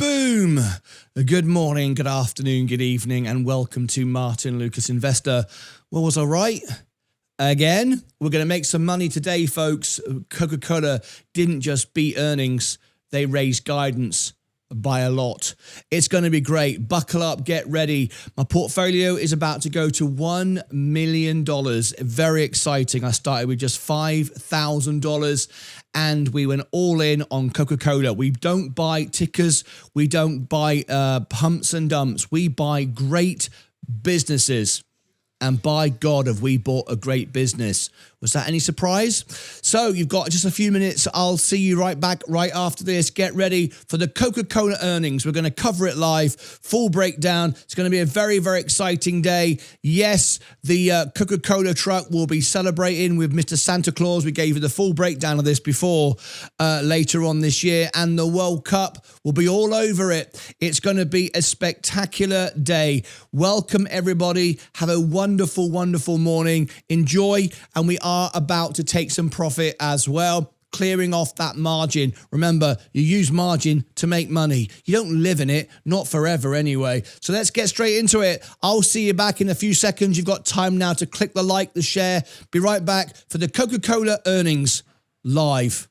Boom! Good morning, good afternoon, good evening, and welcome to Martyn Lucas Investor. Well, was I right? Again, we're going to make some money today, folks. Coca-Cola didn't just beat earnings, they raised guidance by a lot. It's going to be great. Buckle up, get ready. My portfolio is about to go to $1 million. Very exciting. I started with just $5,000 and we went all in on Coca-Cola. We don't buy tickers. We don't buy pumps and dumps. We buy great businesses. And by God, have we bought a great business. Was that any surprise? So you've got just a few minutes. I'll see you right back right after this. Get ready for the Coca-Cola earnings. We're going to cover it live, full breakdown. It's going to be a very, very exciting day. Yes, the Coca-Cola truck will be celebrating with Mr. Santa Claus. We gave you the full breakdown of this before later on this year. And the World Cup will be all over it. It's going to be a spectacular day. Welcome, everybody. Have a wonderful, wonderful morning. Enjoy. And we are about to take some profit as well, clearing off that margin. Remember, you use margin to make money. You don't live in it, not forever anyway. So let's get straight into it. I'll see you back in a few seconds. You've got time now to click the like, the share. Be right back for the Coca-Cola earnings live.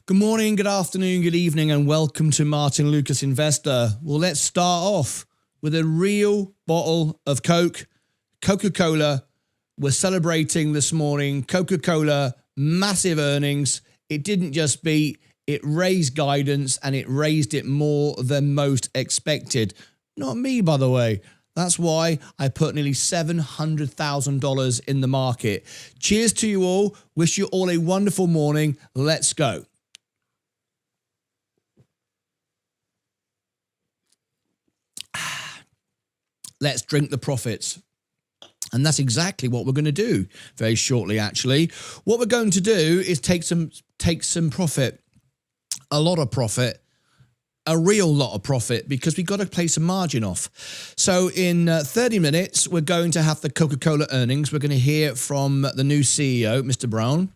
Good morning, good afternoon, good evening, and welcome to Martyn Lucas Investor. Well, let's start off with a real bottle of Coke, Coca-Cola. We're celebrating this morning. Coca-Cola, massive earnings. It didn't just beat, it raised guidance, and it raised it more than most expected. Not me, by the way. That's why I put nearly $700,000 in the market. Cheers to you all. Wish you all a wonderful morning. Let's go. Let's drink the profits. And that's exactly what we're going to do very shortly, actually. What we're going to do is take some profit, a lot of profit, a real lot of profit, because we've got to play some margin off. So in 30 minutes, we're going to have the Coca-Cola earnings. We're going to hear from the new CEO, Mr. Brown.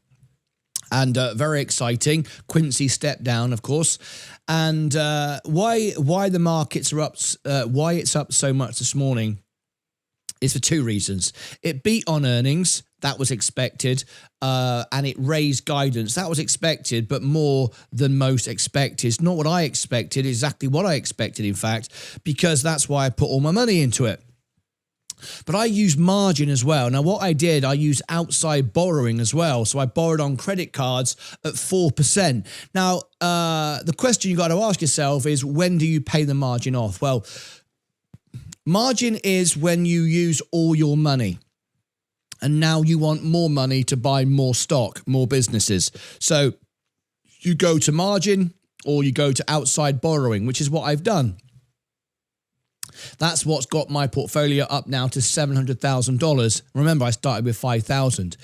And very exciting. Quincy stepped down, of course. And why the markets are up, why it's up so much this morning is for two reasons. It beat on earnings, that was expected, and it raised guidance. That was expected, but more than most expected. It's not what I expected, exactly what I expected, in fact, because that's why I put all my money into it. But I use margin as well. Now, what I did, I used outside borrowing as well. So I borrowed on credit cards at 4%. Now, the question you got to ask yourself is, when do you pay the margin off? Well, margin is when you use all your money. And now you want more money to buy more stock, more businesses. So you go to margin or you go to outside borrowing, which is what I've done. That's what's got my portfolio up now to $700,000. Remember, I started with $5,000.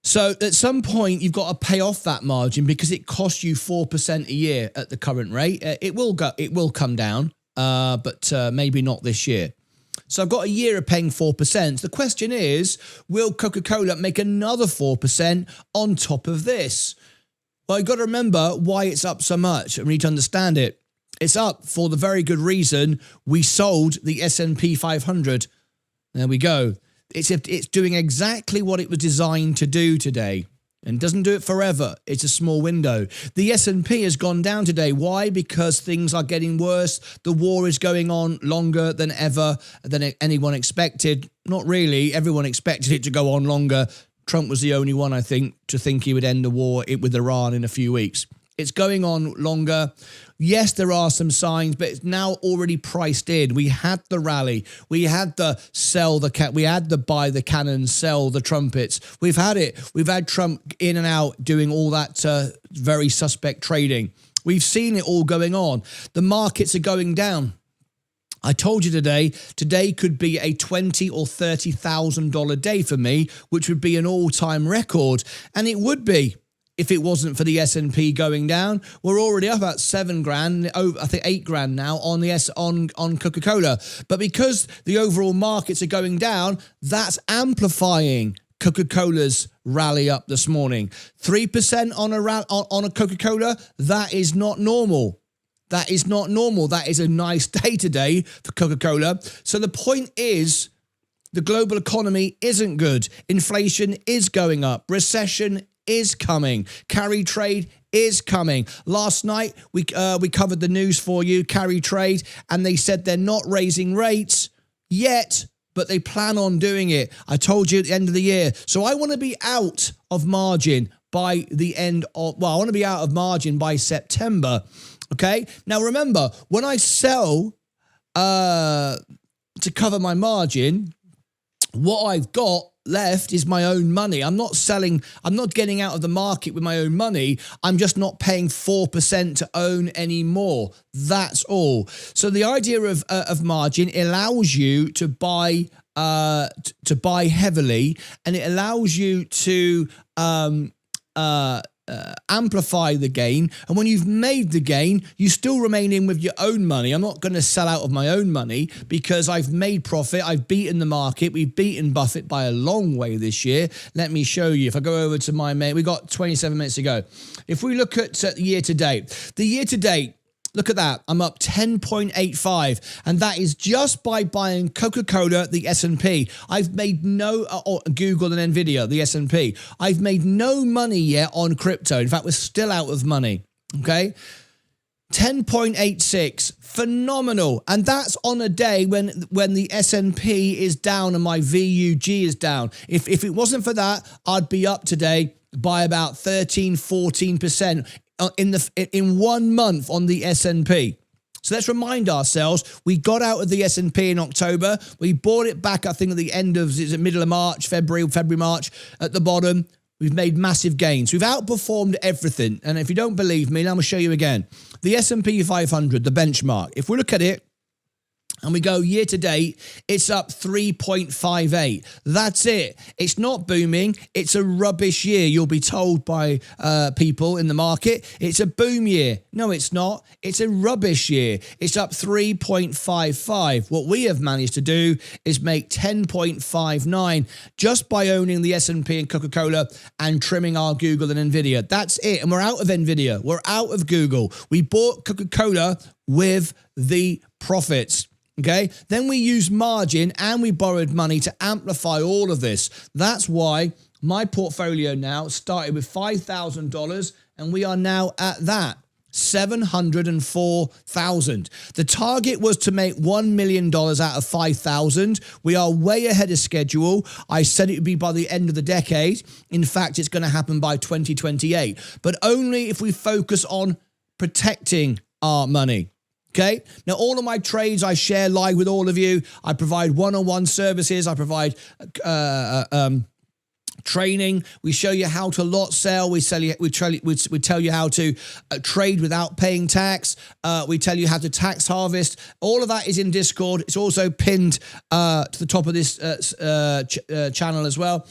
So at some point, you've got to pay off that margin because it costs you 4% a year at the current rate. It will come down, but maybe not this year. So I've got a year of paying 4%. The question is, will Coca-Cola make another 4% on top of this? Well, you've got to remember why it's up so much. We need to understand it. It's up for the very good reason we sold the S&P 500. There we go. It's doing exactly what it was designed to do today. And doesn't do it forever. It's a small window. The S&P has gone down today. Why? Because things are getting worse. The war is going on longer than ever, than anyone expected. Not really. Everyone expected it to go on longer. Trump was the only one, I think, to think he would end the war with Iran in a few weeks. It's going on longer. Yes, there are some signs, but it's now already priced in. We had the rally. We had the we had the buy the cannons, sell the trumpets. We've had it. We've had Trump in and out doing all that very suspect trading. We've seen it all going on. The markets are going down. I told you today could be a $20,000 or $30,000 day for me, which would be an all-time record, and it would be. If it wasn't for the S&P going down. We're already up at $7,000, I think $8,000 now on Coca-Cola. But because the overall markets are going down, that's amplifying Coca-Cola's rally up this morning. 3% on a Coca-Cola, that is not normal. That is not normal. That is a nice day today for Coca-Cola. So the point is, the global economy isn't good. Inflation is going up. Recession is coming. Carry trade is coming. Last night, we covered the news for you, carry trade, and they said they're not raising rates yet, but they plan on doing it. I told you at the end of the year. So I want to be out of margin by the end of, well, I want to be out of margin by September. Okay? Now, remember, when I sell to cover my margin, what I've got left is my own money. I'm not selling, I'm not getting out of the market with my own money. I'm just not paying 4% to own anymore. That's all. So the idea of margin allows you to buy heavily, and it allows you to amplify the gain. And when you've made the gain, you still remain in with your own money. I'm not going to sell out of my own money because I've made profit. I've beaten the market. We've beaten Buffett by a long way this year. Let me show you. If I go over to my main, we got 27 minutes to go. If we look at the year to date, Look at that. I'm up 10.85. And that is just by buying Coca-Cola, the S&P. I've made no, Google and Nvidia, the S&P. I've made no money yet on crypto. In fact, we're still out of money. Okay. 10.86. Phenomenal. And that's on a day when the S&P is down and my VUG is down. If it wasn't for that, I'd be up today by about 13, 14% in 1 month on the S&P. So let's remind ourselves, we got out of the S&P in October. We bought it back, I think, at the end of, is it middle of March, February, March, at the bottom. We've made massive gains. We've outperformed everything. And if you don't believe me, I'm going to show you again. The S&P 500, the benchmark, if we look at it, and we go year to date, it's up 3.58. That's it. It's not booming. It's a rubbish year. You'll be told by people in the market, it's a boom year. No, it's not. It's a rubbish year. It's up 3.55. What we have managed to do is make 10.59 just by owning the S&P and Coca-Cola and trimming our Google and Nvidia. That's it. And we're out of Nvidia. We're out of Google. We bought Coca-Cola with the profits. Okay, then we use margin and we borrowed money to amplify all of this. That's why my portfolio now started with $5,000 and we are now at that. 704,000. The target was to make $1 million out of 5,000. We are way ahead of schedule. I said it would be by the end of the decade. In fact, it's going to happen by 2028, but only if we focus on protecting our money. Okay. Now, all of my trades I share live with all of you. I provide one-on-one services. I provide training. We show you how to lot sell. We tell you how to trade without paying tax. We tell you how to tax harvest. All of that is in Discord. It's also pinned to the top of this channel as well.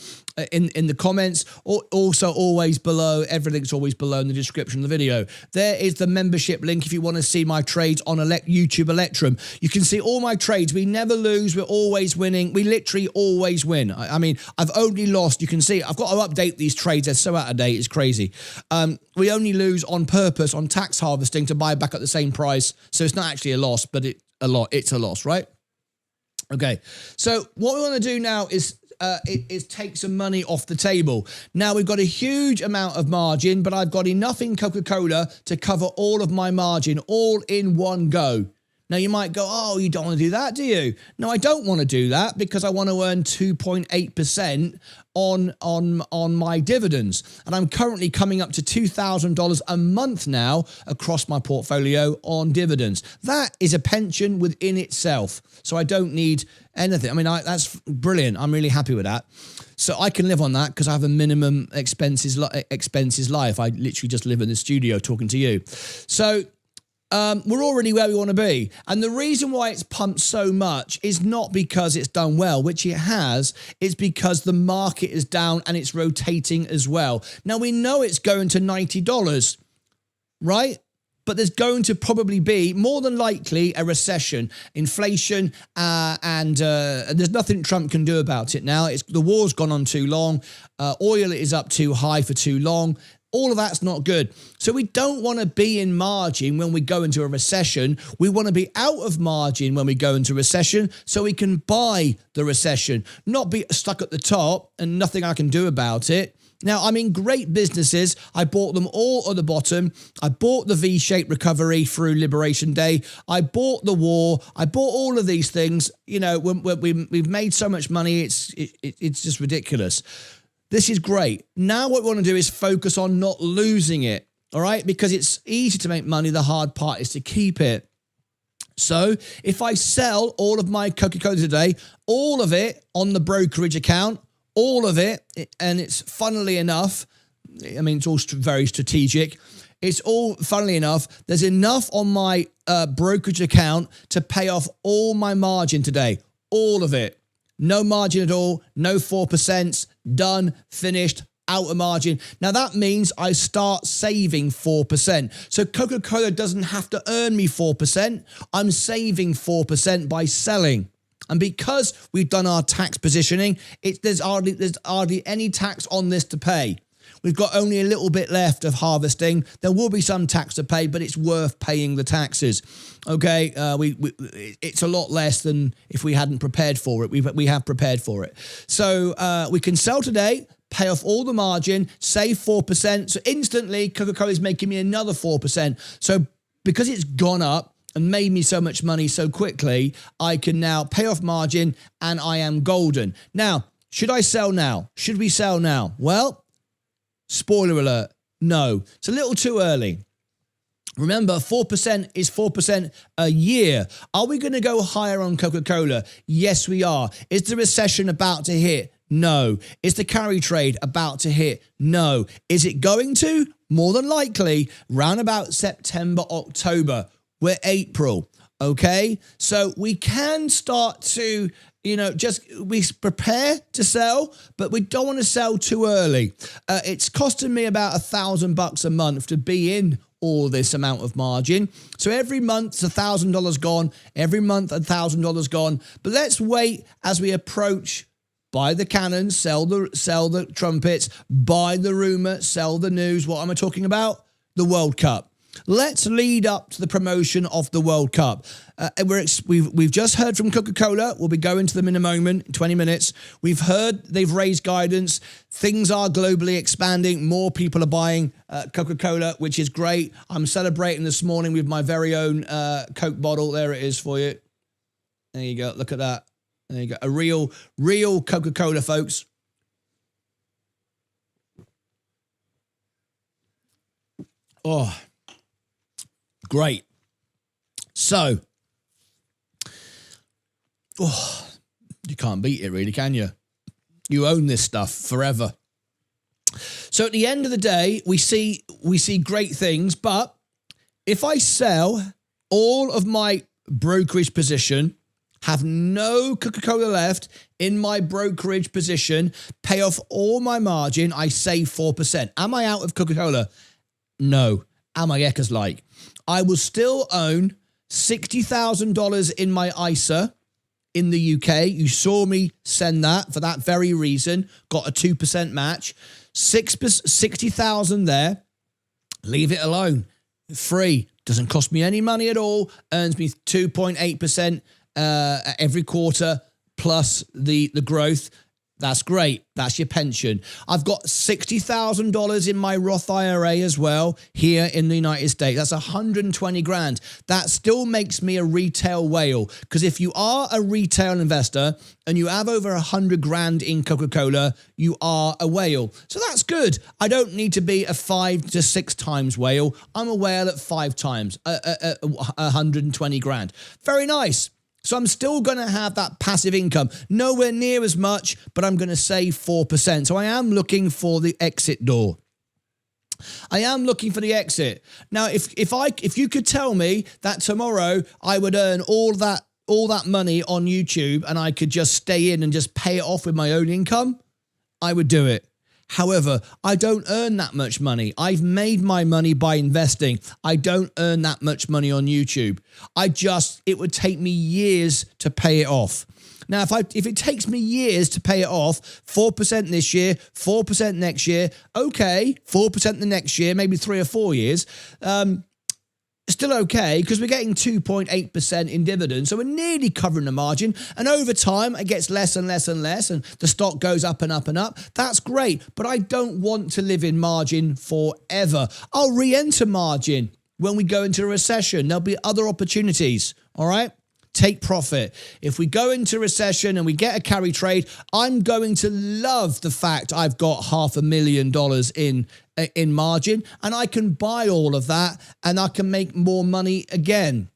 In the comments, or also always below, everything's always below in the description of the video. There is the membership link if you want to see my trades on YouTube Electrum. You can see all my trades. We never lose. We're always winning. We literally always win. I mean, I've only lost. You can see I've got to update these trades. They're so out of date. It's crazy. We only lose on purpose on tax harvesting to buy back at the same price. So it's not actually a loss, but it's a loss, right? Okay. So what we want to do now is take some money off the table. Now, we've got a huge amount of margin, but I've got enough in Coca-Cola to cover all of my margin all in one go. Now, you might go, oh, you don't want to do that, do you? No, I don't want to do that because I want to earn 2.8% on my dividends. And I'm currently coming up to $2,000 a month now across my portfolio on dividends. That is a pension within itself. So I don't need anything. I mean, that's brilliant. I'm really happy with that. So I can live on that because I have a minimum expenses life. I literally just live in the studio talking to you. So we're already where we want to be. And the reason why it's pumped so much is not because it's done well, which it has. It's because the market is down and it's rotating as well. Now, we know it's going to $90, right? But there's going to probably be, more than likely, a recession, inflation, and there's nothing Trump can do about it now. The war's gone on too long. Oil is up too high for too long. All of that's not good. So we don't want to be in margin when we go into a recession. We want to be out of margin when we go into recession so we can buy the recession, not be stuck at the top and nothing I can do about it. Now, I'm in great businesses. I bought them all at the bottom. I bought the V-shaped recovery through Liberation Day. I bought the war. I bought all of these things. You know, we've made so much money. It's just ridiculous. This is great. Now what we want to do is focus on not losing it, all right? Because it's easy to make money. The hard part is to keep it. So if I sell all of my Coca-Cola today, all of it on the brokerage account, all of it, and it's funnily enough, I mean, it's all very strategic. It's all, funnily enough, there's enough on my brokerage account to pay off all my margin today, all of it. No margin at all, no 4%, done, finished, out of margin. Now that means I start saving 4%. So Coca-Cola doesn't have to earn me 4%. I'm saving 4% by selling. And because we've done our tax positioning, there's hardly any tax on this to pay. We've got only a little bit left of harvesting. There will be some tax to pay, but it's worth paying the taxes. Okay, it's a lot less than if we hadn't prepared for it. We have prepared for it. So we can sell today, pay off all the margin, save 4%. So instantly, Coca-Cola is making me another 4%. So because it's gone up and made me so much money so quickly, I can now pay off margin and I am golden. Now, should I sell now? Should we sell now? Well, spoiler alert, no. It's a little too early. Remember, 4% is 4% a year. Are we going to go higher on Coca-Cola? Yes, we are. Is the recession about to hit? No. Is the carry trade about to hit? No. Is it going to? More than likely, round about September, October. We're April, okay? So we can start to, we prepare to sell, but we don't want to sell too early. It's costing me about $1,000 a month to be in all this amount of margin. So every month, it's $1,000 gone. Every month, $1,000 gone. But let's wait as we approach. Buy the cannons, sell the trumpets, buy the rumor, sell the news. What am I talking about? The World Cup. Let's lead up to the promotion of the World Cup. We've just heard from Coca-Cola. We'll be going to them in a moment, in 20 minutes. We've heard they've raised guidance. Things are globally expanding. More people are buying Coca-Cola, which is great. I'm celebrating this morning with my very own Coke bottle. There it is for you. There you go. Look at that. There you go. A real Coca-Cola, folks. Oh, great. So, you can't beat it really, can you? You own this stuff forever. So at the end of the day, we see great things, but if I sell all of my brokerage position, have no Coca-Cola left in my brokerage position, pay off all my margin, I save 4%. Am I out of Coca-Cola? No. Am I Eckers like? I will still own $60,000 in my ISA in the UK. You saw me send that for that very reason. Got a 2% match. 60,000 there. Leave it alone. Free. Doesn't cost me any money at all. Earns me 2.8% every quarter plus the growth. That's great. That's your pension. I've got $60,000 in my Roth IRA as well here in the United States. That's 120 grand. That still makes me a retail whale, because if you are a retail investor and you have over 100 grand in Coca-Cola, you are a whale. So that's good. I don't need to be a 5 to 6 times whale. I'm a whale at 5 times, 120 grand. Very nice. So I'm still going to have that passive income, nowhere near as much, but I'm going to save 4%. So I am looking for the exit door. I am looking for the exit. Now, if you could tell me that tomorrow I would earn all that money on YouTube and I could just stay in and just pay it off with my own income, I would do it. However, I don't earn that much money. I've made my money by investing. I don't earn that much money on YouTube. It would take me years to pay it off. Now, if it takes me years to pay it off, 4% this year, 4% next year, okay, 4% the next year, maybe 3 or 4 years, still okay, because we're getting 2.8% in dividends, so we're nearly covering the margin, and over time it gets less and less and less, and the stock goes up and up and up. That's great, but I don't want to live in margin forever. I'll re-enter margin when we go into a recession. There'll be other opportunities, all right? Take profit. If we go into recession and we get a carry trade, I'm going to love the fact I've got $500,000 in margin, and I can buy all of that and I can make more money again.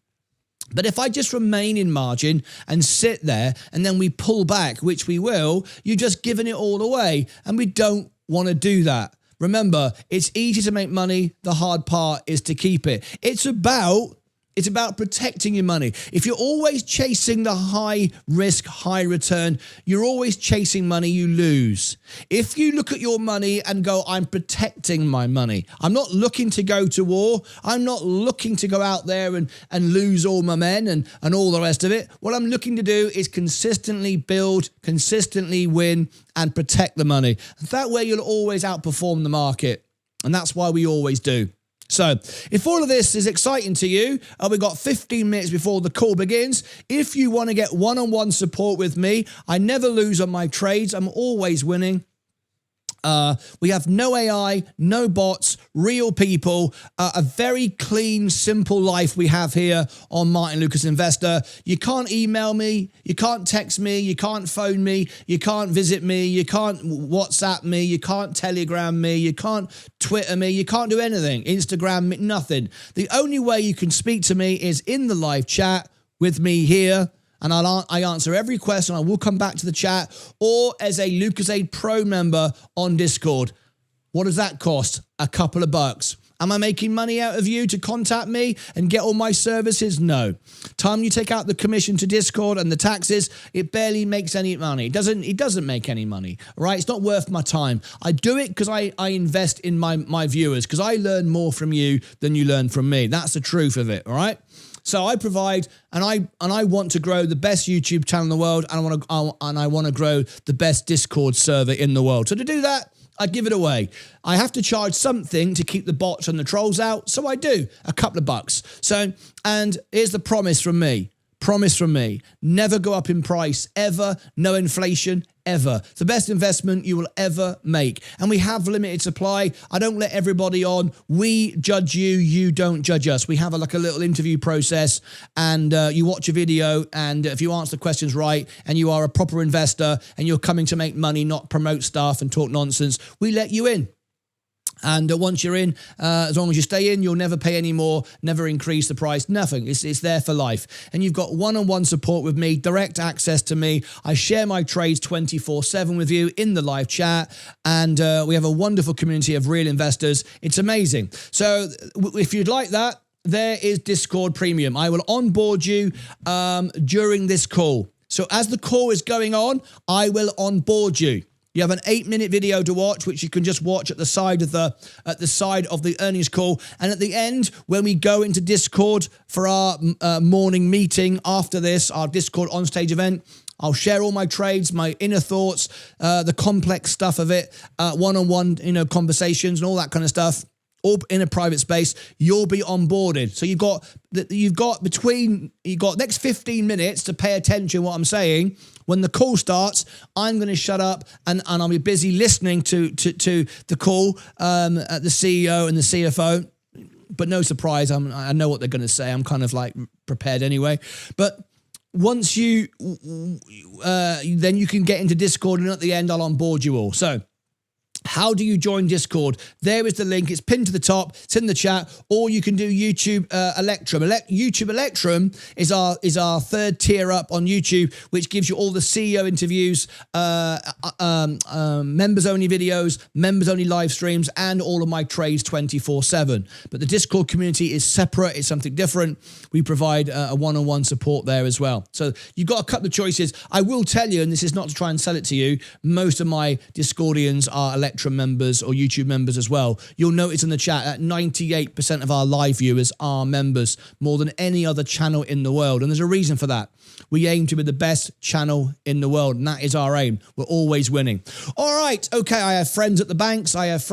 But if I just remain in margin and sit there and then we pull back, which we will, you're just giving it all away, and we don't want to do that. Remember, it's easy to make money. The hard part is to keep it. It's about It's about protecting your money. If you're always chasing the high risk, high return, you're always chasing money, you lose. If you look at your money and go, I'm protecting my money. I'm not looking to go to war. I'm not looking to go out there and lose all my men and all the rest of it. What I'm looking to do is consistently build, consistently win, and protect the money. That way you'll always outperform the market. And that's why we always do. So if all of this is exciting to you, we've got 15 minutes before the call begins. If you want to get one-on-one support with me, I never lose on my trades. I'm always winning. We have no AI, no bots, real people, a very clean, simple life we have here on Martyn Lucas Investor. You can't email me, you can't text me, you can't phone me, you can't visit me, you can't WhatsApp me, you can't Telegram me, you can't Twitter me, you can't do anything, Instagram me, nothing. The only way you can speak to me is in the live chat with me here. And I answer every question. I will come back to the chat, or as a LucasAid Pro member on Discord. What does that cost? A couple of bucks. Am I making money out of you to contact me and get all my services? No. Time you take out the commission to Discord and the taxes, it barely makes any money. It doesn't make any money, right? It's not worth my time. I do it because I invest in my viewers, because I learn more from you than you learn from me. That's the truth of it, all right? So I provide, and I want to grow the best YouTube channel in the world, and I want to grow the best Discord server in the world. So to do that, I give it away. I have to charge something to keep the bots and the trolls out, so I do, a couple of bucks. So, and here's the promise from me. Promise from me, never go up in price, ever, no inflation, ever. It's the best investment you will ever make. And we have limited supply. I don't let everybody on. We judge you, you don't judge us. We have a little interview process, and you watch a video, and if you answer the questions right, and you are a proper investor, and you're coming to make money, not promote stuff and talk nonsense, we let you in. And once you're in, as long as you stay in, you'll never pay any more, never increase the price, nothing. It's there for life. And you've got one-on-one support with me, direct access to me. I share my trades 24/7 with you in the live chat. And we have a wonderful community of real investors. It's amazing. So if you'd like that, there is Discord Premium. I will onboard you during this call. So as the call is going on, I will onboard you. You have an 8-minute video to watch, which you can just watch at the side of the earnings call. And at the end, when we go into Discord for our morning meeting after this, our Discord onstage event, I'll share all my trades, my inner thoughts, the complex stuff of it, one-on-one, conversations and all that kind of stuff. All in a private space. You'll be onboarded. So you've got next 15 minutes to pay attention to what I'm saying. When the call starts, I'm going to shut up and I'll be busy listening to the call at the CEO and the CFO. But no surprise, I know what they're going to say. I'm kind of prepared anyway. But once then you can get into Discord, and at the end, I'll onboard you all. So how do you join Discord? There is the link. It's pinned to the top. It's in the chat. Or you can do YouTube Electrum. YouTube Electrum is our third tier up on YouTube, which gives you all the CEO interviews, members-only videos, members-only live streams, and all of my trades 24/7. But the Discord community is separate. It's something different. We provide a one-on-one support there as well. So you've got a couple of choices. I will tell you, and this is not to try and sell it to you, most of my Discordians are Electrum members or YouTube members as well. You'll notice in the chat that 98% of our live viewers are members, more than any other channel in the world. And there's a reason for that. We aim to be the best channel in the world, and that is our aim. We're always winning. All right. Okay. I have friends at the banks. I have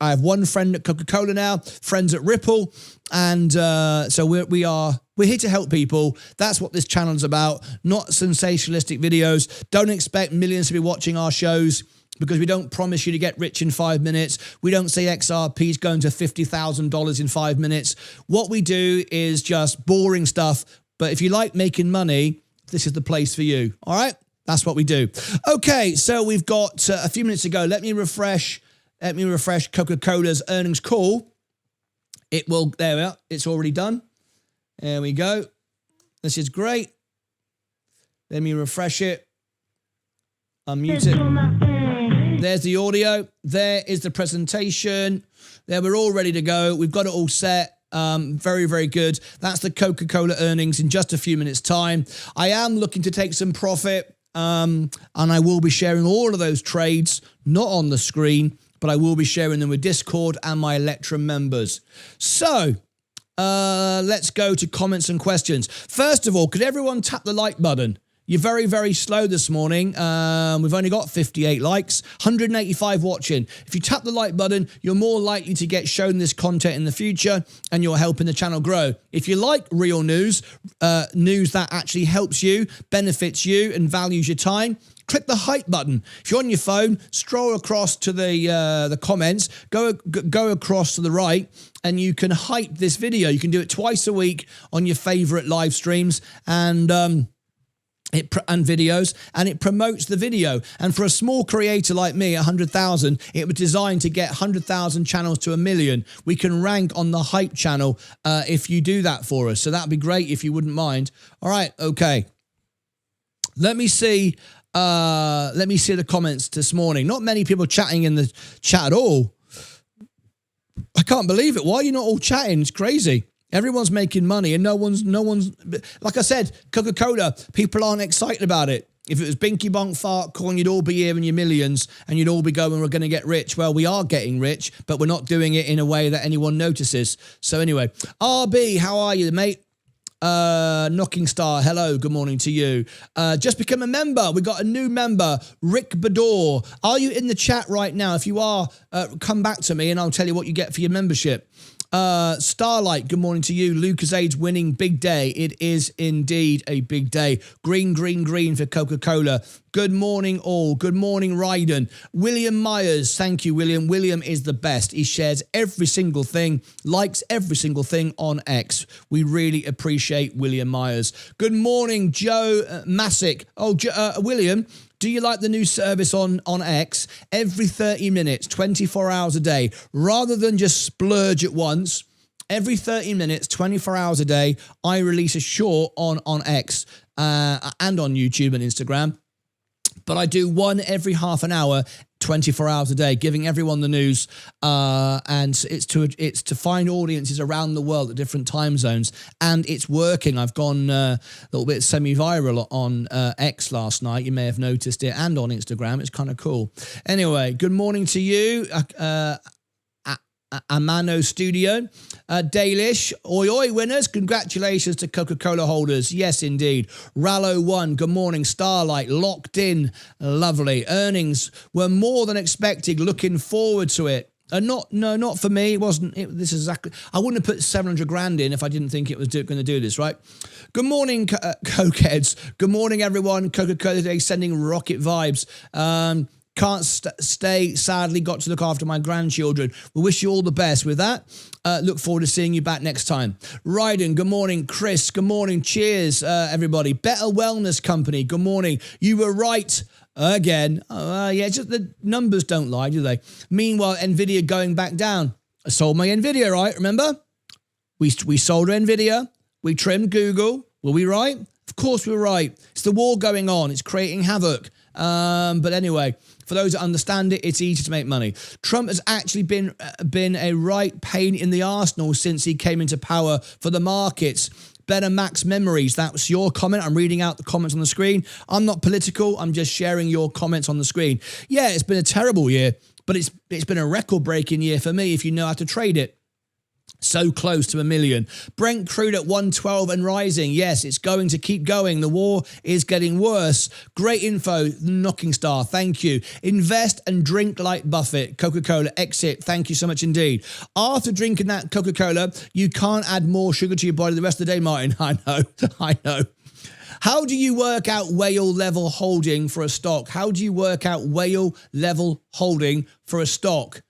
I have one friend at Coca-Cola now, friends at Ripple. And so we're here to help people. That's what this channel is about. Not sensationalistic videos. Don't expect millions to be watching our shows, because we don't promise you to get rich in 5 minutes. We don't say XRP is going to $50,000 in 5 minutes. What we do is just boring stuff. But if you like making money, this is the place for you. All right? That's what we do. Okay, so we've got a few minutes to go. Let me refresh Coca-Cola's earnings call. There we are. It's already done. There we go. This is great. Let me refresh it. Unmute it. There's the audio. There is the presentation. There, we're all ready to go. We've got it all set. Very, very good. That's the Coca-Cola earnings in just a few minutes' time. I am looking to take some profit, and I will be sharing all of those trades, not on the screen, but I will be sharing them with Discord and my Electrum members. So let's go to comments and questions. First of all, could everyone tap the like button? You're very, very slow this morning. We've only got 58 likes, 185 watching. If you tap the like button, you're more likely to get shown this content in the future, and you're helping the channel grow. If you like real news, news that actually helps you, benefits you, and values your time, click the hype button. If you're on your phone, scroll across to the comments, go across to the right, and you can hype this video. You can do it twice a week on your favorite live streams and videos, and it promotes the video. And for a small creator like me, 100,000, it was designed to get 100,000 channels to 1 million. We can rank on the hype channel if you do that for us. So that'd be great if you wouldn't mind. All right, okay. Let me see the comments this morning. Not many people chatting in the chat at all. I can't believe it. Why are you not all chatting? It's crazy. Everyone's making money and no one's, like I said, Coca-Cola, people aren't excited about it. If it was Binky Bonk Fart Corn, you'd all be here in your millions and you'd all be going, we're going to get rich. Well, we are getting rich, but we're not doing it in a way that anyone notices. So anyway, RB, how are you, mate? Knocking Star, hello, good morning to you. Just become a member. We got a new member, Rick Bador. Are you in the chat right now? If you are, come back to me and I'll tell you what you get for your membership. Starlight, good morning to you. Lucasades winning, big day. It is indeed a big day. Green, green, green for Coca-Cola. Good morning all. Good morning, Ryden. William Myers, thank you, William. William is the best. He shares every single thing, likes every single thing on X. We really appreciate William Myers. Good morning, Joe Masick. Oh, William, do you like the new service on X? Every 30 minutes, 24 hours a day, rather than just splurge at once, every 30 minutes, 24 hours a day, I release a short on X and on YouTube and Instagram. But I do one every half an hour, 24 hours a day, giving everyone the news. And it's to find audiences around the world at different time zones. And it's working. I've gone a little bit semi-viral on X last night. You may have noticed it. And on Instagram. It's kind of cool. Anyway, good morning to you. Amano Studio. Dalish, oi oi winners, congratulations to Coca-Cola holders. Yes, indeed. Rallo1, good morning. Starlight, locked in, lovely. Earnings were more than expected, looking forward to it. Not for me. It wasn't. This is exactly. I wouldn't have put 700 grand in if I didn't think it was going to do this, right? Good morning, Cokeheads. Good morning, everyone. Coca-Cola today sending rocket vibes. Can't stay, sadly, got to look after my grandchildren. We wish you all the best with that. Look forward to seeing you back next time. Ryden, good morning. Chris, good morning. Cheers, everybody. Better Wellness Company, good morning. You were right again. Yeah, just the numbers don't lie, do they? Meanwhile, Nvidia going back down. I sold my Nvidia, right? Remember? We sold Nvidia. We trimmed Google. Were we right? Of course we were right. It's the war going on. It's creating havoc. But anyway, for those that understand it, it's easy to make money. Trump has actually been a right pain in the arsenal since he came into power for the markets. Better max memories. That was your comment. I'm reading out the comments on the screen. I'm not political. I'm just sharing your comments on the screen. Yeah, it's been a terrible year, but it's been a record-breaking year for me if you know how to trade it. So close to 1 million. Brent crude at 112 and rising. Yes, it's going to keep going. The war is getting worse. Great info, Knocking Star. Thank you. Invest and drink like Buffett. Coca-Cola, exit. Thank you so much indeed. After drinking that Coca-Cola, you can't add more sugar to your body the rest of the day, Martin. I know. How do you work out whale level holding for a stock? How do you work out whale level holding for a stock?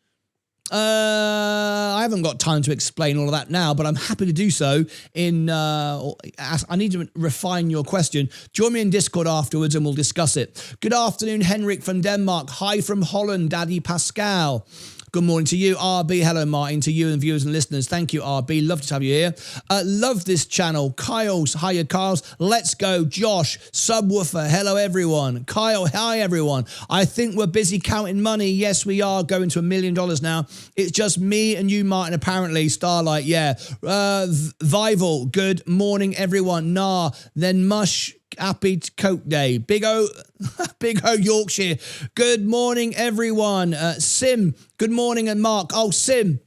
I haven't got time to explain all of that now, but I'm happy to do so I need to refine your question. Join me in Discord afterwards and we'll discuss it. Good afternoon, Henrik from Denmark. Hi from Holland, Daddy Pascal. Good morning to you, RB. Hello, Martin, to you and viewers and listeners. Thank you, RB. Love to have you here. Love this channel. Kyle's. Hiya, Kyle's. Let's go. Josh, Subwoofer. Hello, everyone. Kyle, hi, everyone. I think we're busy counting money. Yes, we are going to $1 million now. It's just me and you, Martyn, apparently. Starlight, yeah. Vival, good morning, everyone. Nah, then Mush, happy Coke Day. Big O, Big O Yorkshire. Good morning, everyone. Sim, good morning, and Mark. Oh, Sim,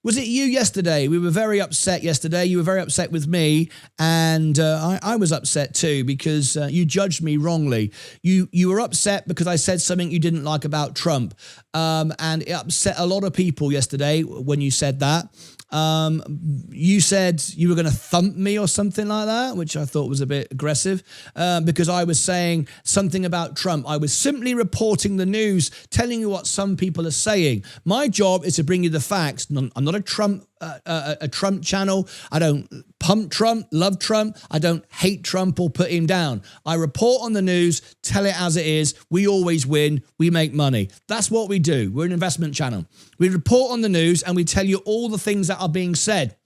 was it you yesterday? We were very upset yesterday. You were very upset with me, and I was upset too because you judged me wrongly. You were upset because I said something you didn't like about Trump, and it upset a lot of people yesterday when you said that. You said you were going to thump me or something like that, which I thought was a bit aggressive, because I was saying something about Trump. I was simply reporting the news, telling you what some people are saying. My job is to bring you the facts. I'm not a Trump channel. I don't pump Trump, love Trump. I don't hate Trump or put him down. I report on the news, tell it as it is. We always win. We make money. That's what we do. We're an investment channel. We report on the news and we tell you all the things that are being said.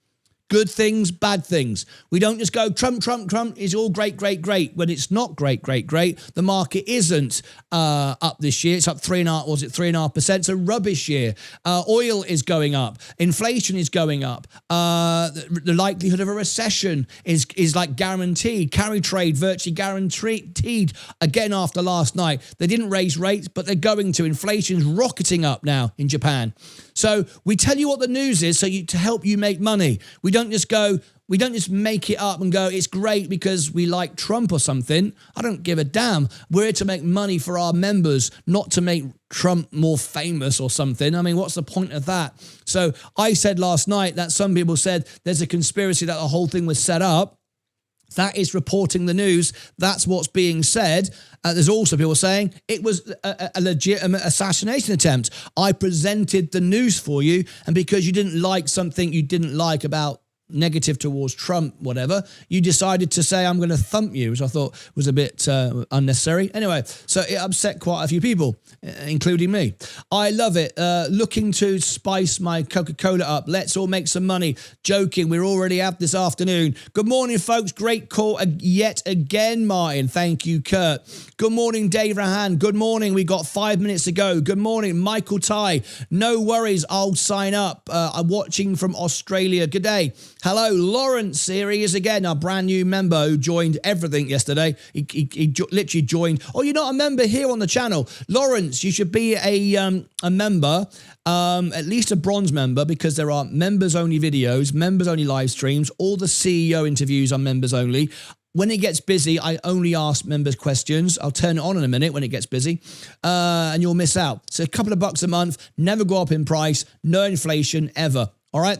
Good things, bad things. We don't just go, Trump, Trump, Trump is all great, great, great. When it's not great, great, great. The market isn't up this year. It's up 3.5%. Was it 3.5%? It's a rubbish year. Oil is going up. Inflation is going up. The likelihood of a recession is like guaranteed. Carry trade virtually guaranteed. Again, after last night, they didn't raise rates, but they're going to. Inflation's rocketing up now in Japan. So we tell you what the news is to help you make money. We don't just make it up and go, it's great because we like Trump or something. I don't give a damn. We're here to make money for our members, not to make Trump more famous or something. I mean, what's the point of that? So I said last night that some people said there's a conspiracy that the whole thing was set up. That is reporting the news. That's what's being said. There's also people saying it was a legitimate assassination attempt. I presented the news for you, and because you didn't like something you didn't like about negative towards Trump, whatever, you decided to say, I'm going to thump you, which I thought was a bit unnecessary. Anyway, so it upset quite a few people, including me. I love it. Looking to spice my Coca-Cola up. Let's all make some money. Joking, we're already out this afternoon. Good morning, folks. Great call yet again, Martyn. Thank you, Kurt. Good morning, Dave Rahan. Good morning. We got 5 minutes to go. Good morning, Michael Ty. No worries. I'll sign up. I'm watching from Australia. Good day. Hello, Lawrence. Here he is again, our brand new member who joined everything yesterday. He literally joined. Oh, you're not a member here on the channel. Lawrence, you should be a member, at least a bronze member, because there are members-only videos, members-only live streams. All the CEO interviews are members only. When it gets busy, I only ask members questions. I'll turn it on in a minute when it gets busy, and you'll miss out. So a couple of bucks a month, never go up in price, no inflation ever. All right,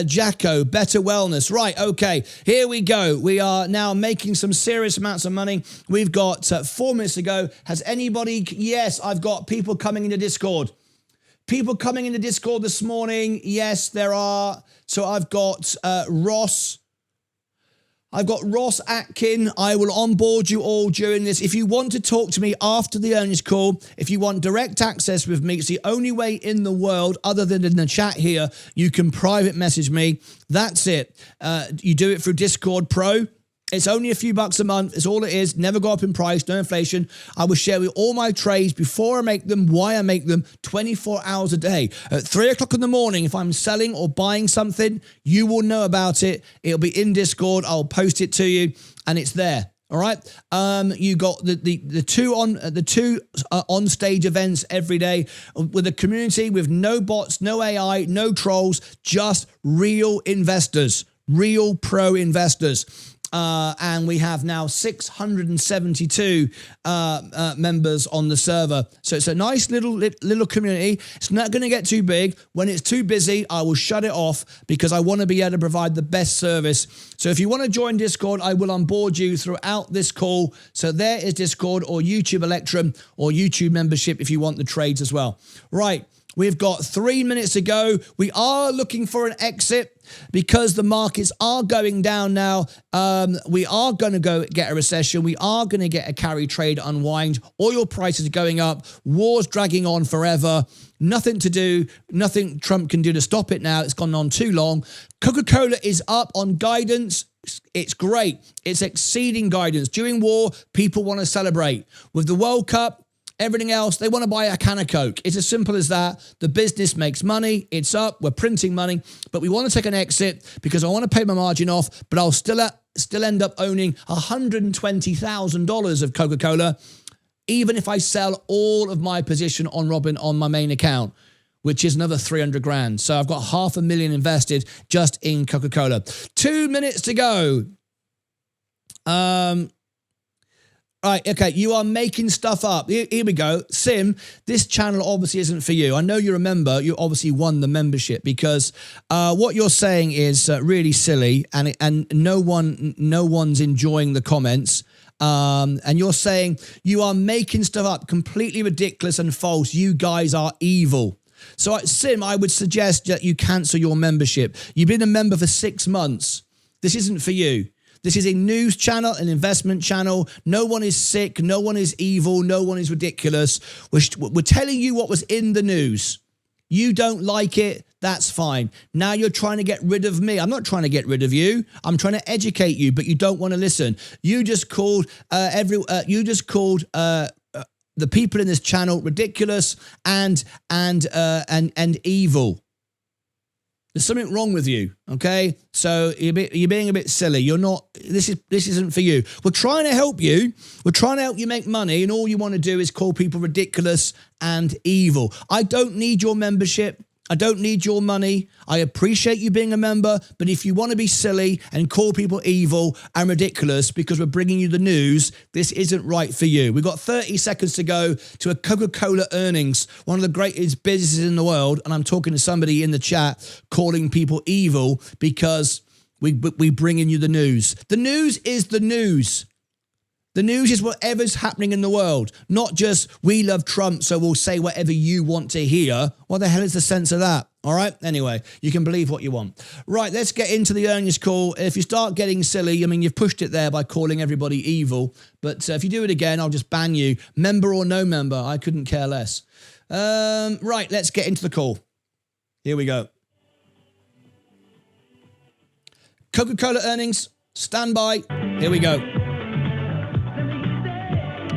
Jacko, Better Wellness. Right, okay, here we go. We are now making some serious amounts of money. We've got 4 minutes to go. Has anybody... Yes, I've got people coming into Discord. People coming into Discord this morning. Yes, there are. So I've got Ross... I've got Ross Atkin. I will onboard you all during this. If you want to talk to me after the earnings call, if you want direct access with me, it's the only way in the world, other than in the chat here, you can private message me. That's it. You do it through Discord Pro. It's only a few bucks a month. It's all it is. Never go up in price. No inflation. I will share with all my trades before I make them, why I make them, 24 hours a day. At 3 o'clock in the morning, if I'm selling or buying something, you will know about it. It'll be in Discord. I'll post it to you, and it's there. All right. You got the two on stage events every day with a community with no bots, no AI, no trolls, just real investors, real pro investors. And we have now 672 members on the server. So it's a nice little community. It's not going to get too big. When it's too busy, I will shut it off because I want to be able to provide the best service. So if you want to join Discord, I will onboard you throughout this call. So there is Discord or YouTube Electrum or YouTube membership if you want the trades as well. Right. We've got 3 minutes to go. We are looking for an exit because the markets are going down now. We are going to go get a recession. We are going to get a carry trade unwind. Oil prices are going up. War's dragging on forever. Nothing to do. Nothing Trump can do to stop it now. It's gone on too long. Coca-Cola is up on guidance. It's great. It's exceeding guidance. During war, people want to celebrate. With the World Cup, Everything else, they want to buy a can of Coke. It's as simple as that. The business makes money. It's up. We're printing money. But we want to take an exit because I want to pay my margin off, but I'll still end up owning $120,000 of Coca-Cola, even if I sell all of my position on Robin on my main account, which is another 300 grand. So I've got $500,000 invested just in Coca-Cola. 2 minutes to go. Right, okay, you are making stuff up. Here we go. Sim, this channel obviously isn't for you. I know you're a member. You obviously won the membership because what you're saying is really silly and no one's enjoying the comments. And you're saying you are making stuff up, completely ridiculous and false. You guys are evil. So, Sim, I would suggest that you cancel your membership. You've been a member for 6 months. This isn't for you. This is a news channel, an investment channel. No one is sick. No one is evil. No one is ridiculous. We're telling you what was in the news. You don't like it. That's fine. Now you're trying to get rid of me. I'm not trying to get rid of you. I'm trying to educate you, but you don't want to listen. You just called the people in this channel ridiculous and evil. There's something wrong with you, okay? So you're being a bit silly. You're not. This isn't for you. We're trying to help you. We're trying to help you make money, and all you want to do is call people ridiculous and evil. I don't need your membership. I don't need your money. I appreciate you being a member, but if you want to be silly and call people evil and ridiculous because we're bringing you the news, this isn't right for you. We've got 30 seconds to go to a Coca-Cola earnings, one of the greatest businesses in the world, and I'm talking to somebody in the chat calling people evil because we bring in you the news. The news is the news. The news is whatever's happening in the world, not just we love Trump, so we'll say whatever you want to hear. What the hell is the sense of that? All right. Anyway, you can believe what you want. Right. Let's get into the earnings call. If you start getting silly, I mean, you've pushed it there by calling everybody evil. But if you do it again, I'll just ban you. Member or no member, I couldn't care less. Right. Let's get into the call. Here we go. Coca-Cola earnings. Stand by. Here we go.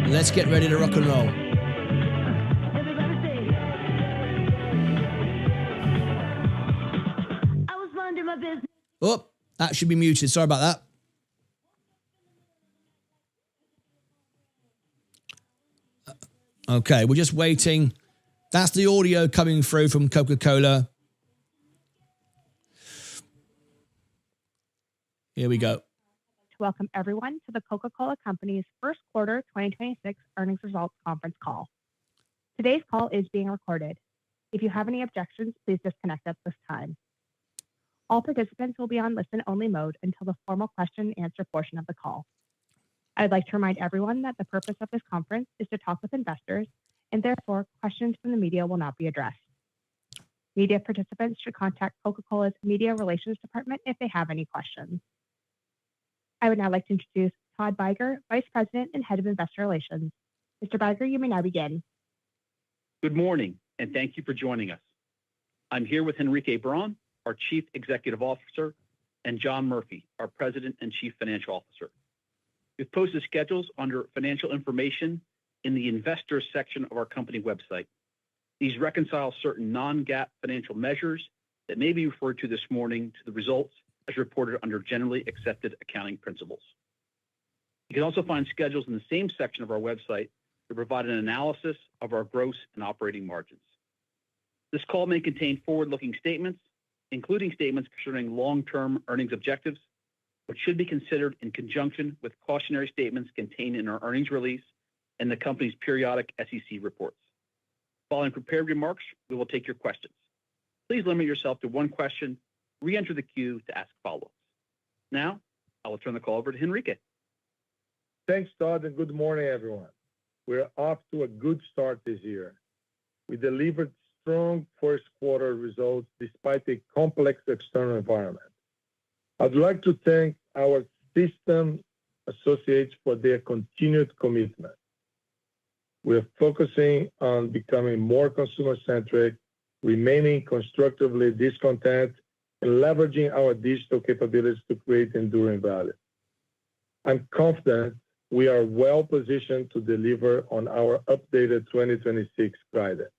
Let's get ready to rock and roll. Oh, that should be muted. Sorry about that. Okay, we're just waiting. That's the audio coming through from Coca-Cola. Here we go. Welcome everyone to the Coca-Cola Company's first quarter 2026 earnings results conference call. Today's call is being recorded. If you have any objections, please disconnect at this time. All participants will be on listen-only mode until the formal question and answer portion of the call. I would like to remind everyone that the purpose of this conference is to talk with investors, and therefore questions from the media will not be addressed. Media participants should contact Coca-Cola's Media Relations Department if they have any questions. I would now like to introduce Todd Biger, Vice President and Head of Investor Relations. Mr. Biger, you may now begin. Good morning, and thank you for joining us. I'm here with Henrique Braun, our Chief Executive Officer, and John Murphy, our President and Chief Financial Officer. We've posted schedules under financial information in the investors section of our company website. These reconcile certain non-GAAP financial measures that may be referred to this morning to the results as reported under generally accepted accounting principles. You can also find schedules in the same section of our website to provide an analysis of our gross and operating margins. This call may contain forward-looking statements, including statements concerning long-term earnings objectives, which should be considered in conjunction with cautionary statements contained in our earnings release and the company's periodic SEC reports. Following prepared remarks, we will take your questions. Please limit yourself to one question. Re-enter the queue to ask follow-ups. Now, I will turn the call over to Henrique. Thanks, Todd, and good morning, everyone. We're off to a good start this year. We delivered strong first quarter results despite a complex external environment. I'd like to thank our system associates for their continued commitment. We're focusing on becoming more consumer-centric, remaining constructively discontent, and leveraging our digital capabilities to create enduring value. I'm confident we are well positioned to deliver on our updated 2026 guidance.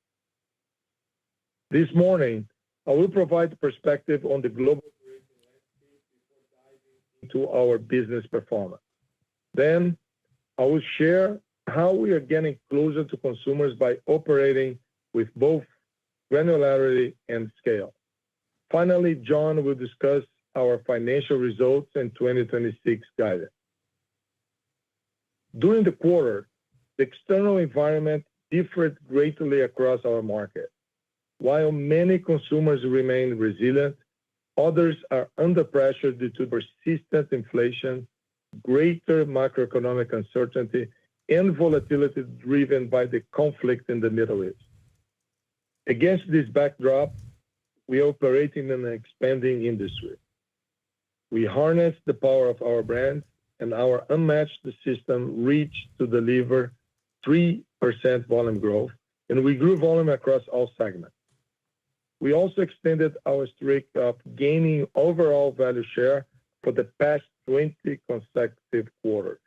This morning, I will provide perspective on the global operating landscape before diving into our business performance. Then, I will share how we are getting closer to consumers by operating with both granularity and scale. Finally, John will discuss our financial results and 2026 guidance. During the quarter, the external environment differed greatly across our market. While many consumers remain resilient, others are under pressure due to persistent inflation, greater macroeconomic uncertainty, and volatility driven by the conflict in the Middle East. Against this backdrop, we operate in an expanding industry. We harness the power of our brands, and our unmatched system reached to deliver 3% volume growth, and we grew volume across all segments. We also extended our streak of gaining overall value share for the past 20 consecutive quarters.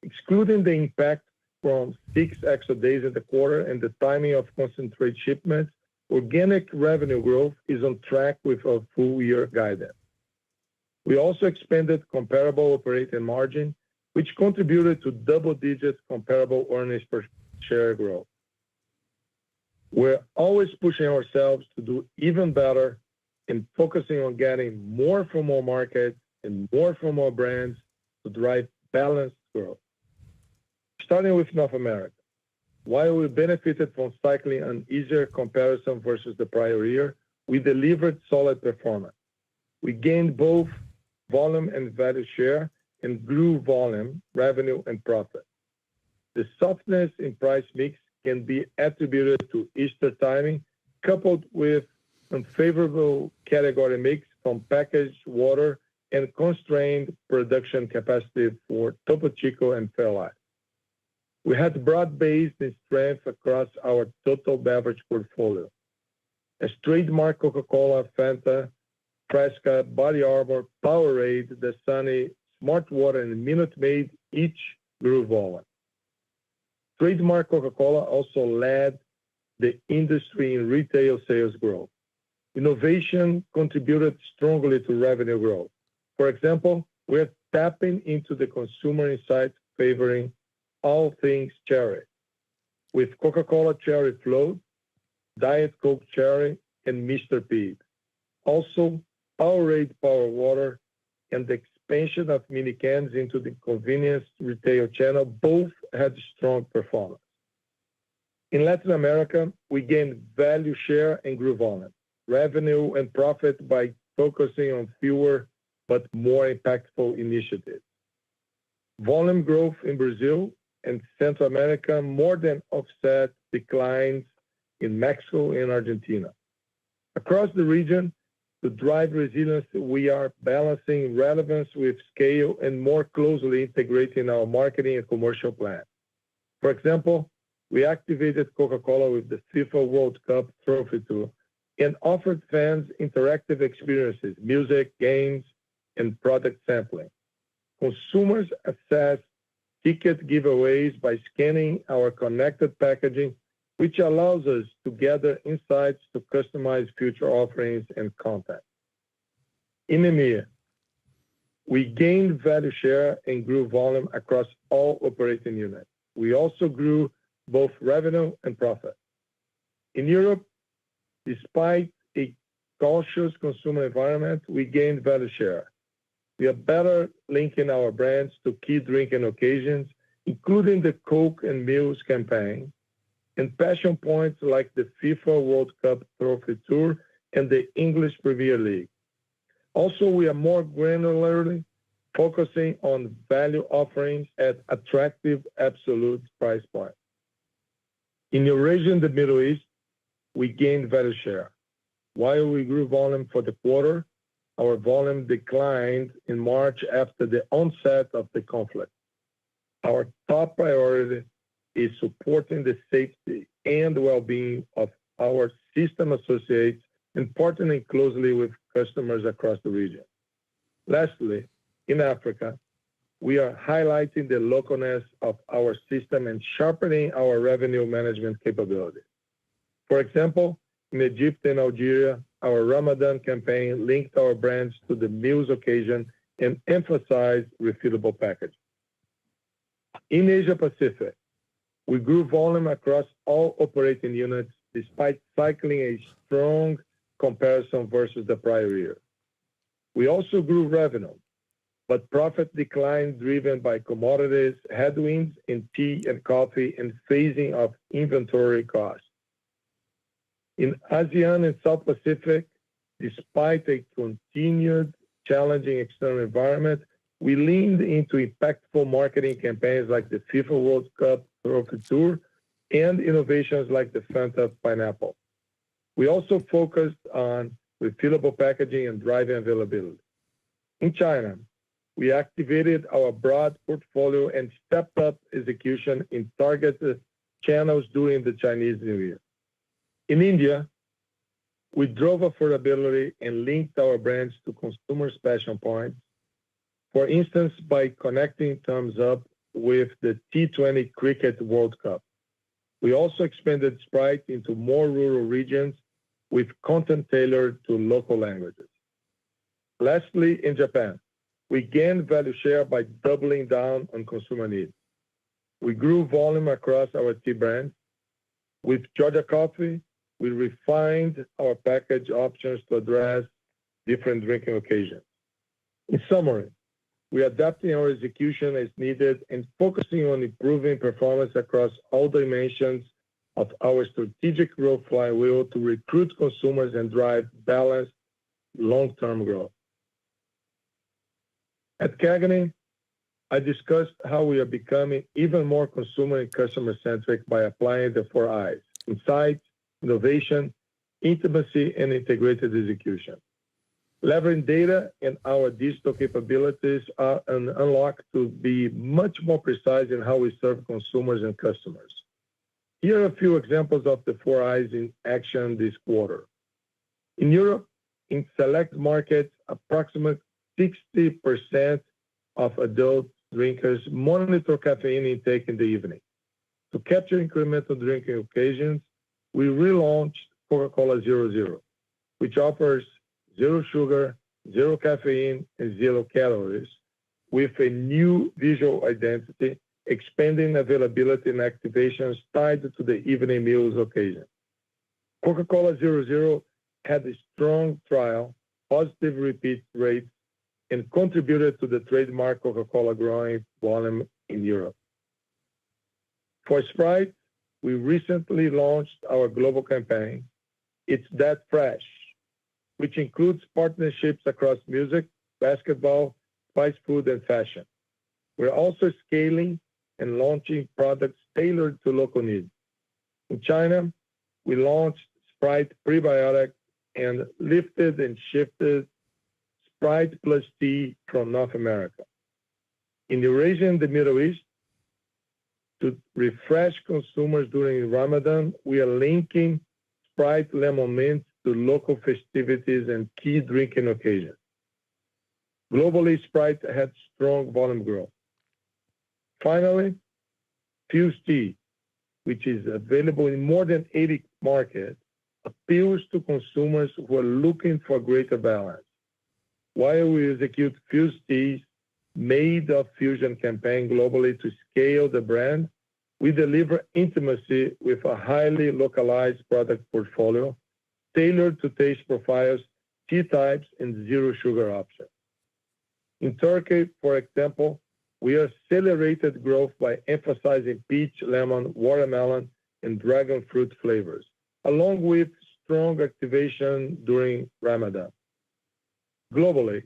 Excluding the impact from 6 extra days in the quarter and the timing of concentrate shipments, organic revenue growth is on track with our full-year guidance. We also expanded comparable operating margin, which contributed to double-digit comparable earnings per share growth. We're always pushing ourselves to do even better and focusing on getting more from more markets and more from more brands to drive balanced growth. Starting with North America. While we benefited from cycling an easier comparison versus the prior year, we delivered solid performance. We gained both volume and value share and grew volume, revenue, and profit. The softness in price mix can be attributed to Easter timing, coupled with unfavorable category mix from packaged water and constrained production capacity for Topo Chico and fairlife. We had broad-based strength across our total beverage portfolio. As trademark Coca-Cola, Fanta, Fresca, Body Armor, Powerade, Dasani, Smartwater, and Minute Maid each grew volume. Trademark Coca-Cola also led the industry in retail sales growth. Innovation contributed strongly to revenue growth. For example, we're tapping into the consumer insights favoring all things cherry, with Coca-Cola Cherry Float, Diet Coke Cherry, and Mr. Pibb. Also, Powerade Power Water and the expansion of mini cans into the convenience retail channel both had strong performance. In Latin America, we gained value share and grew volume, revenue, and profit by focusing on fewer but more impactful initiatives. Volume growth in Brazil and Central America more than offset declines in Mexico and Argentina. Across the region, to drive resilience, we are balancing relevance with scale and more closely integrating our marketing and commercial plan. For example, we activated Coca-Cola with the FIFA World Cup Trophy Tour and offered fans interactive experiences, music, games, and product sampling. Consumers assess ticket giveaways by scanning our connected packaging, which allows us to gather insights to customize future offerings and content. In EMEA, we gained value share and grew volume across all operating units. We also grew both revenue and profit. In Europe, despite a cautious consumer environment, we gained value share. We are better linking our brands to key drinking occasions, including the Coke and Meals campaign, and passion points like the FIFA World Cup Trophy Tour and the English Premier League. Also, we are more granularly focusing on value offerings at attractive absolute price points. In Eurasia and the Middle East, we gained value share. While we grew volume for the quarter, our volume declined in March after the onset of the conflict. Our top priority is supporting the safety and well-being of our system associates and partnering closely with customers across the region. Lastly, in Africa, we are highlighting the localness of our system and sharpening our revenue management capabilities. For example, in Egypt and Algeria, our Ramadan campaign linked our brands to the meals occasion and emphasized refillable packaging. In Asia Pacific, we grew volume across all operating units despite cycling a strong comparison versus the prior year. We also grew revenue, but profit declined driven by commodities, headwinds in tea and coffee, and phasing of inventory costs. In ASEAN and South Pacific, despite a continued challenging external environment, we leaned into impactful marketing campaigns like the FIFA World Cup Trophy Tour and innovations like the Fanta Pineapple. We also focused on refillable packaging and driving availability. In China, we activated our broad portfolio and stepped up execution in targeted channels during the Chinese New Year. In India, we drove affordability and linked our brands to consumer passion points, for instance, by connecting Thumbs Up with the T20 Cricket World Cup. We also expanded Sprite into more rural regions with content tailored to local languages. Lastly, in Japan, we gained value share by doubling down on consumer needs. We grew volume across our tea brands. With Georgia Coffee, we refined our package options to address different drinking occasions. In summary, we are adapting our execution as needed and focusing on improving performance across all dimensions of our strategic growth flywheel to recruit consumers and drive balanced long-term growth. At CAGNY, I discussed how we are becoming even more consumer and customer-centric by applying the 4 I's: insight, innovation, intimacy, and integrated execution. Leveraging data and our digital capabilities are an unlock to be much more precise in how we serve consumers and customers. Here are a few examples of the 4 I's in action this quarter. In Europe, in select markets, approximately 60% of adult drinkers monitor caffeine intake in the evening. To capture incremental drinking occasions, we relaunched Coca-Cola 00, which offers 0 sugar, 0 caffeine, and 0 calories, with a new visual identity, expanding availability and activations tied to the evening meals occasion. Coca-Cola 00 had a strong trial, positive repeat rates, and contributed to the trademark Coca-Cola growing volume in Europe. For Sprite, we recently launched our global campaign, It's That Fresh, which includes partnerships across music, basketball, spice food, and fashion. We're also scaling and launching products tailored to local needs. In China, we launched Sprite Prebiotic and lifted and shifted Sprite plus tea from North America. In Eurasia and the Middle East, to refresh consumers during Ramadan, we are linking Sprite Lemon Mint to local festivities and key drinking occasions. Globally, Sprite had strong volume growth. Finally, Fuse Tea, which is available in more than 80 markets, appeals to consumers who are looking for greater balance. While we execute Fuse Tea's Made of Fusion campaign globally to scale the brand, we deliver intimacy with a highly localized product portfolio tailored to taste profiles, tea types, and 0 sugar options. In Turkey, for example, we accelerated growth by emphasizing peach, lemon, watermelon, and dragon fruit flavors, along with strong activation during Ramadan. Globally,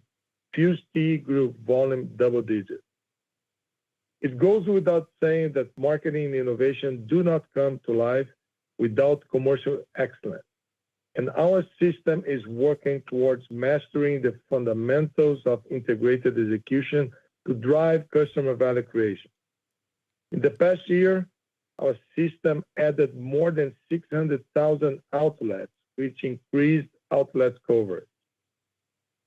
Fuse Tea grew volume double digits. It goes without saying that marketing and innovation do not come to life without commercial excellence, and our system is working towards mastering the fundamentals of integrated execution to drive customer value creation. In the past year, our system added more than 600,000 outlets, which increased outlet coverage.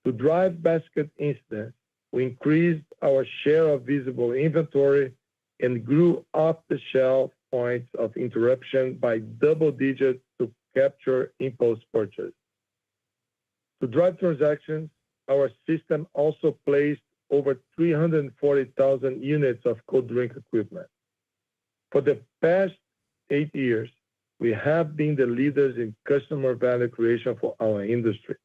To drive basket incidence, we increased our share of visible inventory and grew off-the-shelf points of interruption by double digits to capture impulse purchase. To drive transactions, our system also placed over 340,000 units of cold drink equipment. For the past 8 years, we have been the leaders in customer value creation for our industry.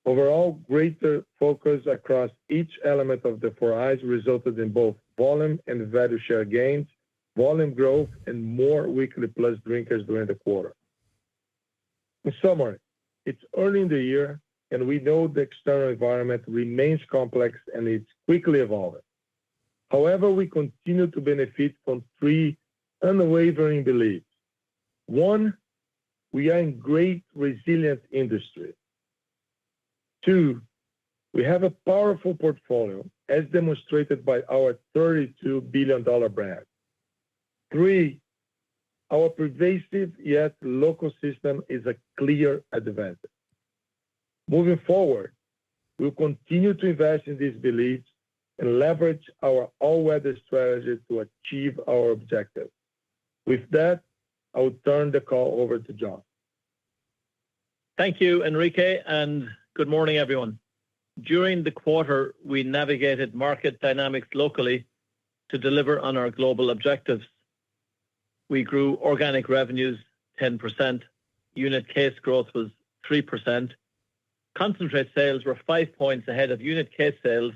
Overall, greater focus across each element of the 4 I's resulted in both volume and value share gains, volume growth, and more weekly plus drinkers during the quarter. In summary, it's early in the year, and we know the external environment remains complex and it's quickly evolving. However, we continue to benefit from 3 unwavering beliefs. 1, we are in great resilient industry. 2, we have a powerful portfolio as demonstrated by our $32 billion brand. 3, our pervasive yet local system is a clear advantage. Moving forward, we'll continue to invest in these beliefs and leverage our all-weather strategy to achieve our objectives. With that, I will turn the call over to John. Thank you, Enrique, and good morning, everyone. During the quarter, we navigated market dynamics locally to deliver on our global objectives. We grew organic revenues 10%, unit case growth was 3%, concentrate sales were 5 points ahead of unit case sales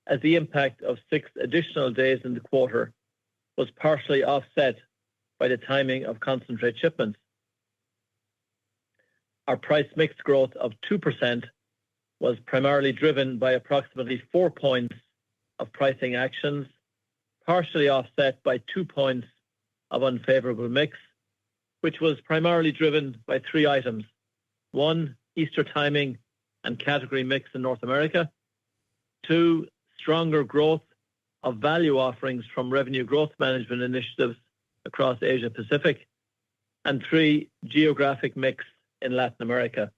as the impact of 6 additional days in the quarter was partially offset by the timing of concentrate shipments. Our price mix growth of 2% was primarily driven by approximately 4 points of pricing actions, partially offset by 2 points of unfavorable mix, which was primarily driven by 3 items. 1, Easter timing and category mix in North America. 2, stronger growth of value offerings from revenue growth management initiatives across Asia Pacific. And 3, geographic mix in Latin America.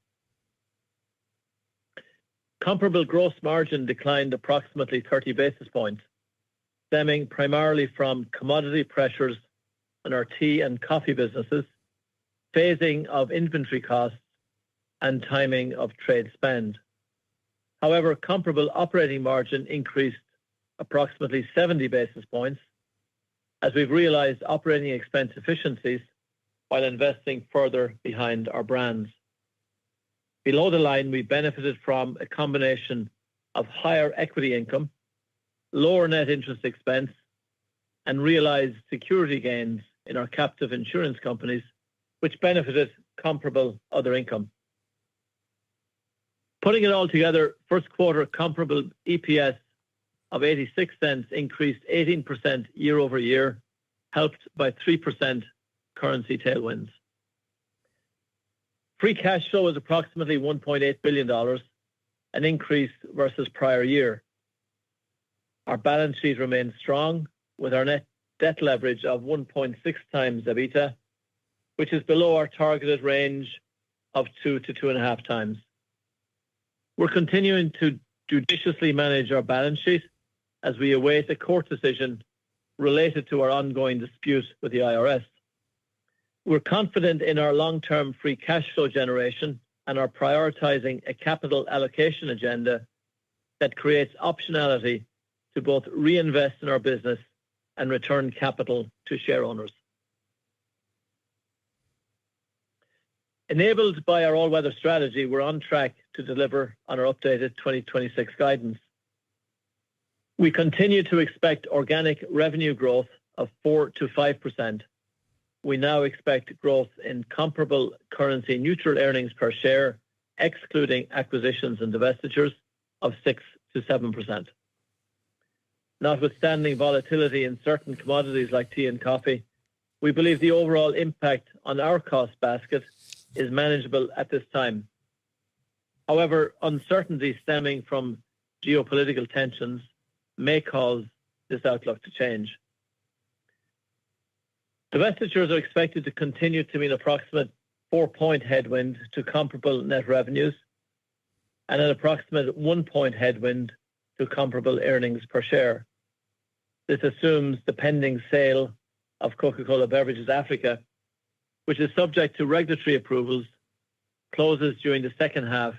Comparable gross margin declined approximately 30 basis points, stemming primarily from commodity pressures on our tea and coffee businesses, phasing of inventory costs, and timing of trade spend. However, comparable operating margin increased approximately 70 basis points as we've realized operating expense efficiencies while investing further behind our brands. Below the line, we benefited from a combination of higher equity income, lower net interest expense, and realized security gains in our captive insurance companies, which benefited comparable other income. Putting it all together, first quarter comparable EPS of 86 cents increased 18% year over year, helped by 3% currency tailwinds. Free cash flow was approximately $1.8 billion, an increase versus prior year. Our balance sheet remains strong with our net debt leverage of 1.6 times EBITDA, which is below our targeted range of 2 to 2.5 times. We're continuing to judiciously manage our balance sheet as we await a court decision related to our ongoing dispute with the IRS. We're confident in our long-term free cash flow generation and are prioritizing a capital allocation agenda that creates optionality to both reinvest in our business and return capital to share owners. Enabled by our all-weather strategy, we're on track to deliver on our updated 2026 guidance. We continue to expect organic revenue growth of 4 to 5%. We now expect growth in comparable currency neutral earnings per share, excluding acquisitions and divestitures, of 6 to 7%. Notwithstanding volatility in certain commodities like tea and coffee, we believe the overall impact on our cost basket is manageable at this time. However, uncertainty stemming from geopolitical tensions may cause this outlook to change. Divestitures are expected to continue to be an approximate 4-point headwind to comparable net revenues and an approximate 1-point headwind to comparable earnings per share. This assumes the pending sale of Coca-Cola Beverages Africa, which is subject to regulatory approvals, closes during the second half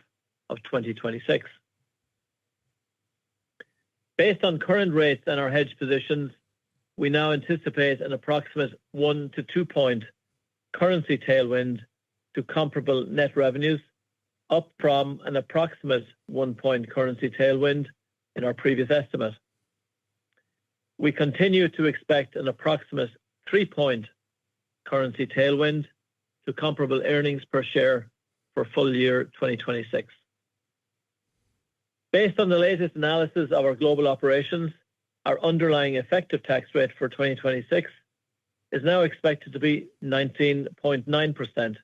of 2026. Based on current rates and our hedge positions, we now anticipate an approximate 1 to 2 point currency tailwind to comparable net revenues, up from an approximate 1 point currency tailwind in our previous estimate. We continue to expect an approximate 3 point currency tailwind to comparable earnings per share for full year 2026. Based on the latest analysis of our global operations, our underlying effective tax rate for 2026 is now expected to be 19.9%,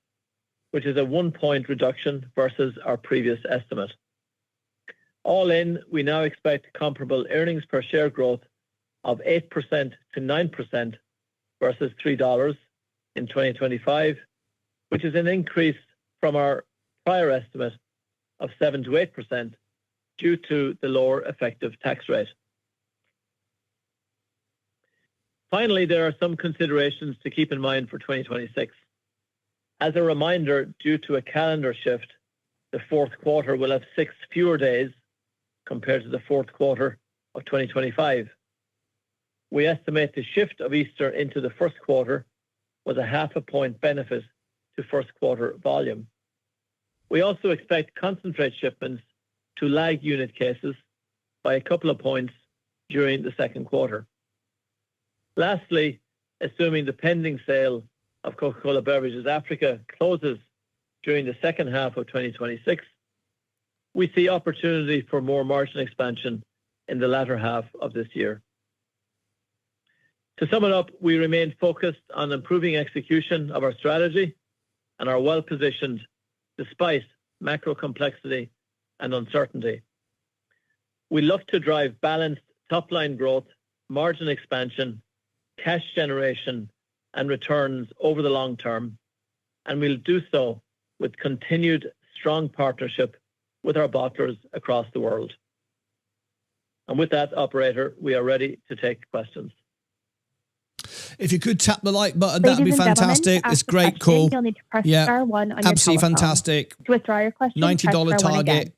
which is a 1 point reduction versus our previous estimate. All in, we now expect comparable earnings per share growth of 8% to 9% versus $3 in 2025, which is an increase from our prior estimate of 7 to 8% due to the lower effective tax rate. Finally, there are some considerations to keep in mind for 2026. As a reminder, due to a calendar shift, the fourth quarter will have 6 fewer days compared to the fourth quarter of 2025. We estimate the shift of Easter into the first quarter was a 0.5 point benefit to first quarter volume. We also expect concentrate shipments to lag unit cases by a couple of points during the second quarter. Lastly, assuming the pending sale of Coca-Cola Beverages Africa closes during the second half of 2026, we see opportunity for more margin expansion in the latter half of this year. To sum it up, we remain focused on improving execution of our strategy and are well positioned despite macro complexity and uncertainty. We look to drive balanced top-line growth, margin expansion, cash generation, and returns over the long term, and we'll do so with continued strong partnership with our bottlers across the world. And with that, operator, we are ready to take questions. If you could tap the like button, that would be fantastic. It's great call. You'll need to press Yeah, star 1 on your absolutely telephone. fantastic. To withdraw your question, $90 press star 1 again. target.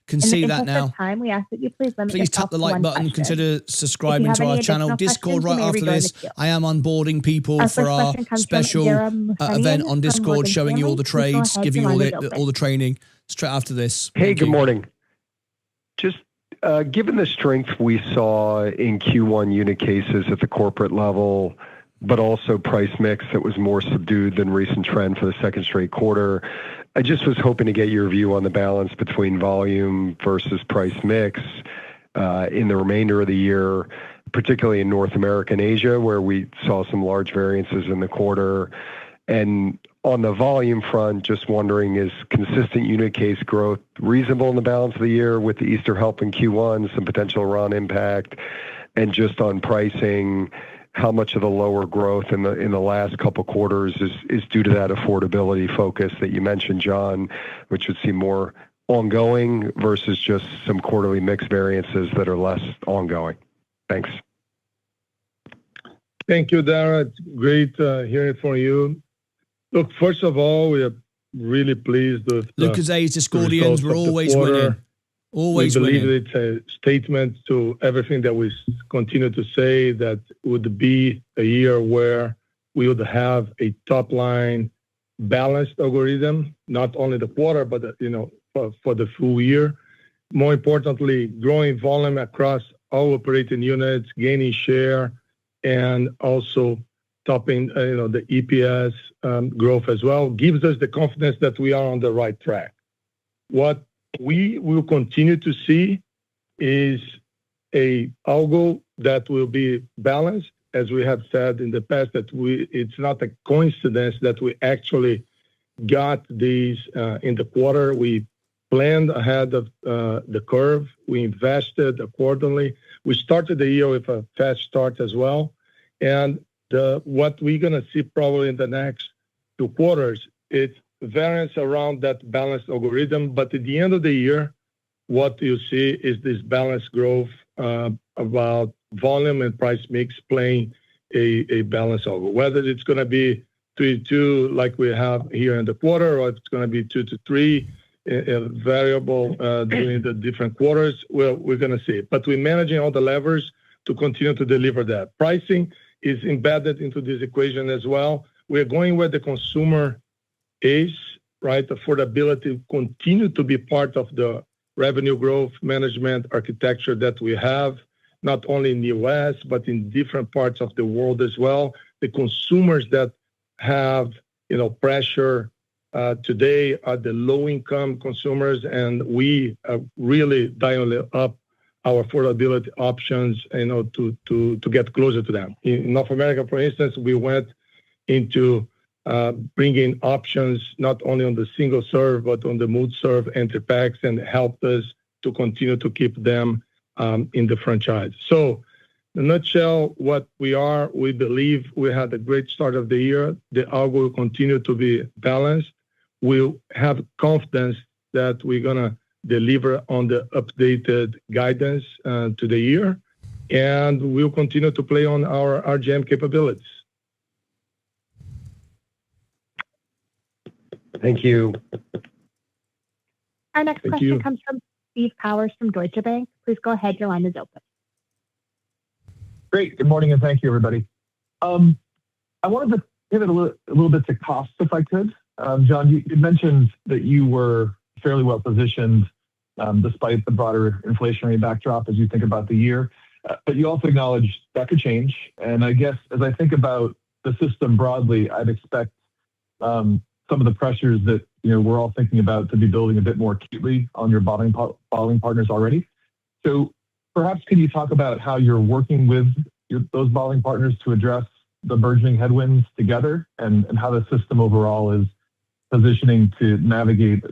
Can In the see that interest now. of time, we ask that you please limit Please yourself tap the to like one button. question. Consider subscribing If to you have our any channel additional Discord questions, right you may after rejoin this. the queue. I am onboarding people Our for first our question comes special from Jerem event Fanian on from Discord Morgan showing you all Stanley. the Please go trades, ahead, giving your you line is open. all the training straight after this. Hey, Thank good you. morning. Just given the strength we saw in Q1 unit cases at the corporate level, but also price mix that was more subdued than recent trend for the second straight quarter, I just was hoping to get your view on the balance between volume versus price mix in the remainder of the year, particularly in North America and Asia, where we saw some large variances in the quarter. And on the volume front, just wondering, is consistent unit case growth reasonable in the balance of the year with the Easter help in Q1, some potential Iran impact? And just on pricing, how much of the lower growth in the last couple quarters is due to that affordability focus that you mentioned, John, which would seem more ongoing versus just some quarterly mix variances that are less ongoing? Thanks. Thank you, Dara. It's great hearing from you. Look, first of all, we are really pleased with Lucas A's Discordians, we're always winning. Always we believe winning. it's a statement to everything that we continue to say, that would be a year where we would have a top line balanced algorithm, not only the quarter, but for the full year. More importantly, growing volume across all operating units, gaining share, and also topping the EPS growth as well, gives us the confidence that we are on the right track. What we will continue to see is a algo that will be balanced, as we have said in the past, that it's not a coincidence that we actually got these in the quarter. We planned ahead of the curve. We invested accordingly. We started the year with a fast start as well. And what we're going to see probably in the next 2 quarters, it's variance around that balanced algorithm. But at the end of the year, what you see is this balanced growth about volume and price mix playing a balance over. Whether it's going to be 3-2 like we have here in the quarter, or it's going to be 2-3 variable during the different quarters, well, we're going to see it. But we're managing all the levers to continue to deliver that. Pricing is embedded into this equation as well. We're going where the consumer is, right? Affordability continue to be part of the revenue growth management architecture that we have, not only in the U.S., but in different parts of the world as well. The consumers that have, pressure today are the low-income consumers, and we are really dialing up our affordability options, to get closer to them. In North America, for instance, we went into bringing options not only on the single serve, but on the multi-serve entry packs, and helped us to continue to keep them in the franchise. So, in a nutshell, what we believe we had a great start of the year. The algo will continue to be balanced. We'll have confidence that we're going to deliver on the updated guidance to the year, and we'll continue to play on our RGM capabilities. Thank you. Our next question comes from Steve Powers from Deutsche Bank. Please go ahead. Your line is open. Great. Good morning, and thank you, everybody. I wanted to pivot a little bit to cost, if I could. John, you mentioned that you were fairly well positioned despite the broader inflationary backdrop as you think about the year. But you also acknowledged that could change. And I guess as I think about the system broadly, I'd expect some of the pressures that we're all thinking about to be building a bit more acutely on your bottling partners already. So perhaps can you talk about how you're working with those bottling partners to address the burgeoning headwinds together, and how the system overall is positioning to navigate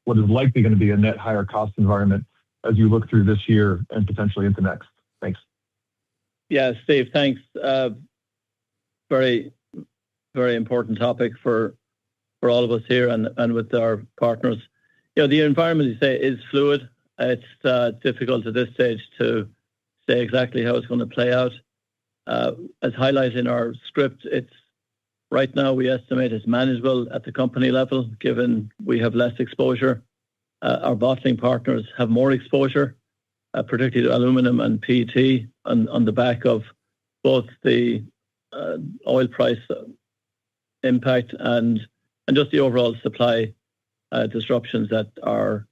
what is likely going to be a net higher cost environment as you look through this year and potentially into next? Thanks. Yeah, Steve, thanks. Very, very important topic for all of us here and with our partners. The environment, you say, is fluid. It's difficult at this stage to say exactly how it's going to play out. As highlighted in our script, it's right now we estimate it's manageable at the company level, given we have less exposure. Our bottling partners have more exposure, particularly to aluminum and PET, on the back of both the oil price impact and just the overall supply disruptions that are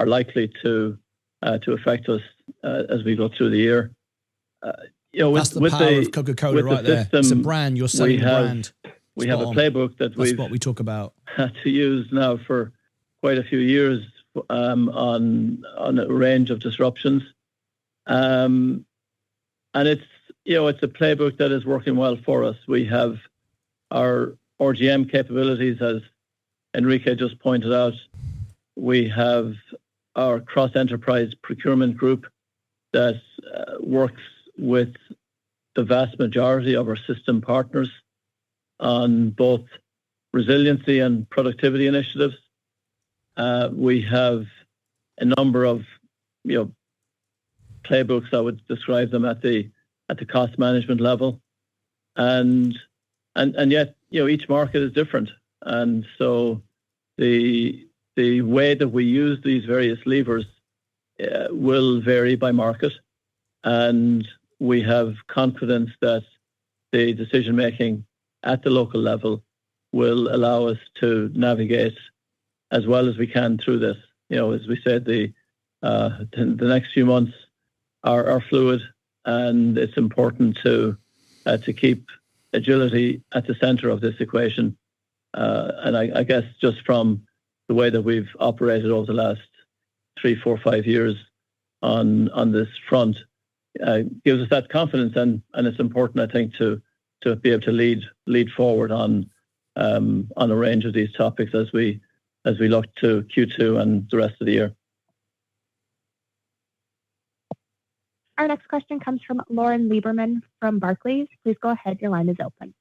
likely to affect us as we go through the year. That's the power of Coca-Cola right there. It's a brand. You're selling a brand. We have a playbook that's what we talk about. Had to use now for quite a few years on a range of disruptions, and it's a playbook that is working well for us. We have our RGM capabilities, as Enrique just pointed out. We have our cross-enterprise procurement group that works with the vast majority of our system partners on both resiliency and productivity initiatives. We have a number of playbooks. I would describe them at the cost management level, and yet each market is different, and so the way that we use these various levers will vary by market, and we have confidence that the decision making at the local level will allow us to navigate as well as we can through this. As we said, the next few months are fluid, and it's important to keep agility at the center of this equation. And I guess just from the way that we've operated over the last 3, 4, 5 years on this front, gives us that confidence, and it's important, I think, to be able to lead forward on a range of these topics as we look to Q2 and the rest of the year. Our next question comes from Lauren Lieberman from Barclays. Please go ahead. Your line is open.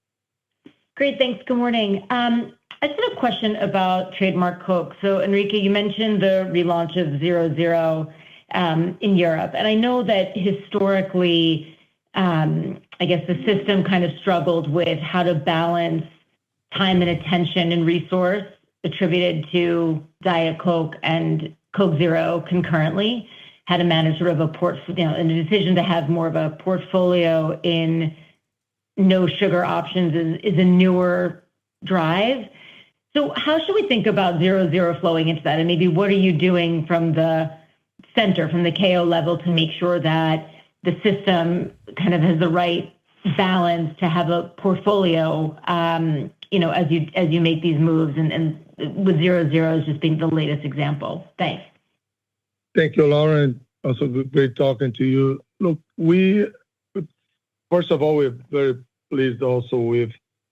Great, thanks. Good morning. I just have a question about trademark Coke. So, Enrique, you mentioned the relaunch of 0.0 in Europe. And I know that historically, I guess the system kind of struggled with how to balance time and attention and resource attributed to Diet Coke and Coke Zero concurrently, how to manage sort of and the decision to have more of a portfolio in no sugar options is a newer drive. So how should we think about 0.0 flowing into that? And maybe what are you doing from the center, from the KO level, to make sure that the system kind of has the right balance to have a portfolio, as you make these moves, and with 0.0 as just being the latest example. Thanks. Thank you, Lauren. Also great talking to you. Look, first of all, we're very pleased also with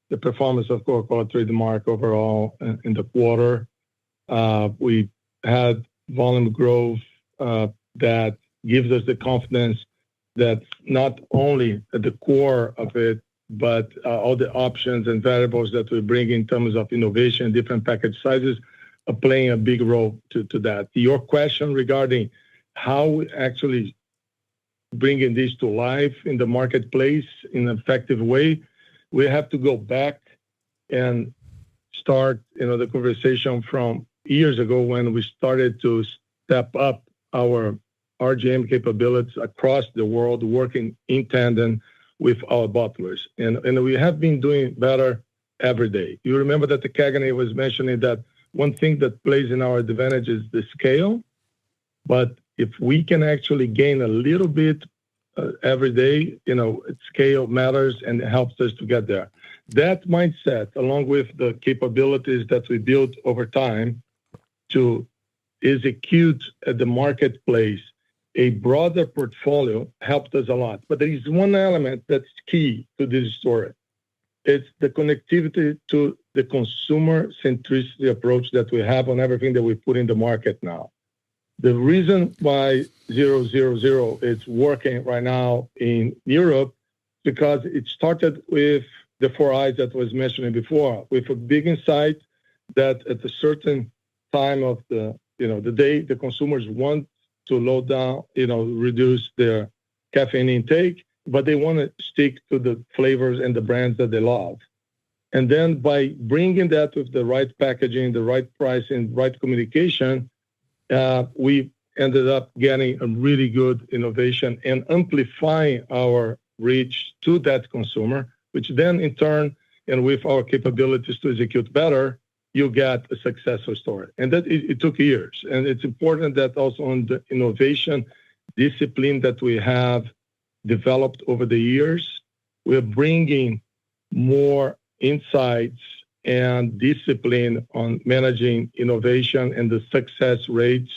the performance of Coca-Cola trademark overall in the quarter. We had volume growth that gives us the confidence that not only at the core of it, but all the options and variables that we bring in terms of innovation, different package sizes, are playing a big role to that. Your question regarding how we actually bringing this to life in the marketplace in an effective way, we have to go back and start, the conversation from years ago when we started to step up our RGM capabilities across the world, working in tandem with our bottlers. And we have been doing better every day. You remember that the Cagney was mentioning that one thing that plays in our advantage is the scale, but if we can actually gain a little bit every day, scale matters and it helps us to get there. That mindset, along with the capabilities that we built over time to execute at the marketplace, a broader portfolio helped us a lot. But there is one element that's key to this story. It's the connectivity to the consumer centricity approach that we have on everything that we put in the market now. The reason why 0.0 is working right now in Europe, because it started with the 4 eyes that was mentioned before, with a big insight that at a certain time of the day, the consumers want to low down, reduce their caffeine intake, but they want to stick to the flavors and the brands that they love. And then by bringing that with the right packaging, the right pricing, right communication, we ended up getting a really good innovation and amplifying our reach to that consumer, which then in turn, and with our capabilities to execute better, you get a successful story. And that it took years. And it's important that also on the innovation discipline that we have developed over the years, we're bringing more insights and discipline on managing innovation and the success rates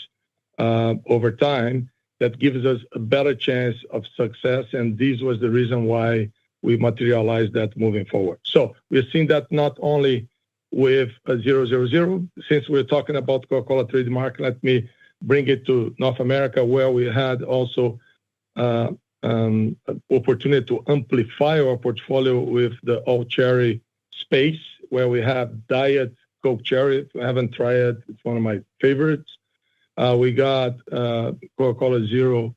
over time that gives us a better chance of success. And this was the reason why we materialized that moving forward. So we're seeing that not only with a 0.0, since we're talking about Coca-Cola trademark, let me bring it to North America, where we had also opportunity to amplify our portfolio with the all-cherry space, where we have Diet Coke Cherry. If you haven't tried it, it's one of my favorites. We got Coca-Cola Zero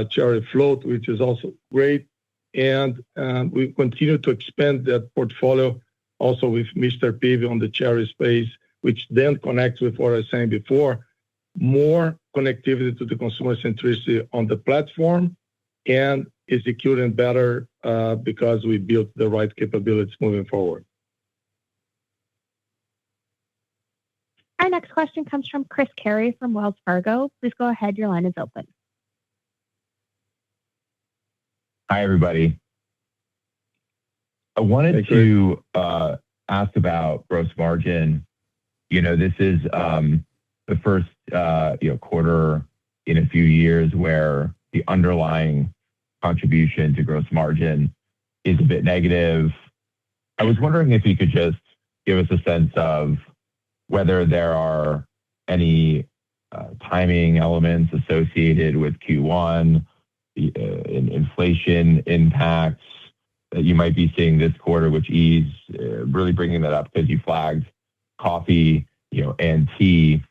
Cherry Float, which is also great. And we continue to expand that portfolio also with Mr. Pibb on the cherry space, which then connects with what I was saying before, more connectivity to the consumer centricity on the platform and executing better because we built the right capabilities moving forward. Our next question comes from Chris Carey from Wells Fargo. Please go ahead. Your line is open. Hi, everybody. I wanted to ask about gross margin. This is the first quarter in a few years where the underlying contribution to gross margin is a bit negative. I was wondering if you could just give us a sense of whether there are any timing elements associated with Q1, inflation impacts, that you might be seeing this quarter, which ease, really bringing that up because you flagged coffee, and tea,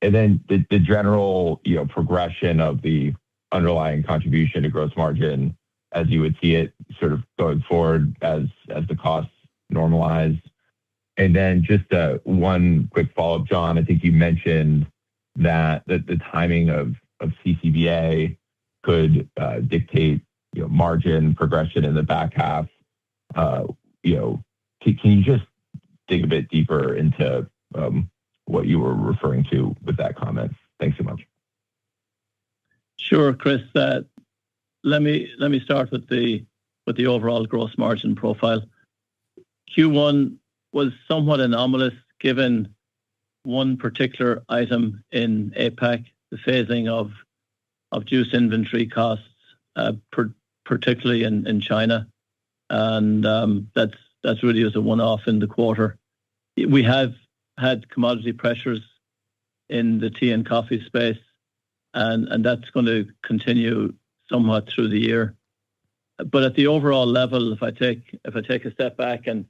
and then the general, progression of the underlying contribution to gross margin as you would see it sort of going forward as the costs normalize. And then just one quick follow-up, John. I think you mentioned that the timing of CCBA could dictate margin progression in the back half. Can you just dig a bit deeper into what you were referring to with that comment? Thanks so much. Sure, Chris. Let me start with the overall gross margin profile. Q1 was somewhat anomalous given one particular item in APAC, the phasing of juice inventory costs, particularly in China, and that's really as a one-off in the quarter. We have had commodity pressures in the tea and coffee space, and that's going to continue somewhat through the year. But at the overall level, if I take a step back and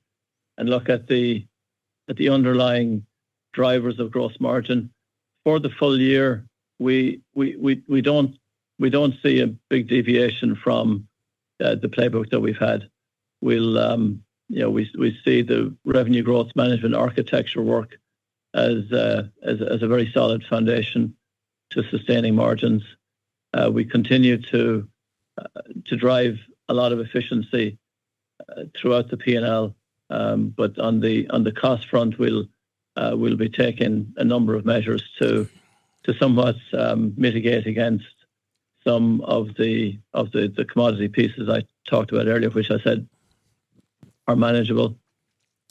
look at the underlying drivers of gross margin for the full year, we don't see a big deviation from the playbook that we've had. We see the revenue growth management architecture work as a very solid foundation to sustaining margins. We continue to drive a lot of efficiency throughout the P&L, but on the cost front, we'll be taking a number of measures to somewhat mitigate against some of the commodity pieces I talked about earlier, which I said are manageable.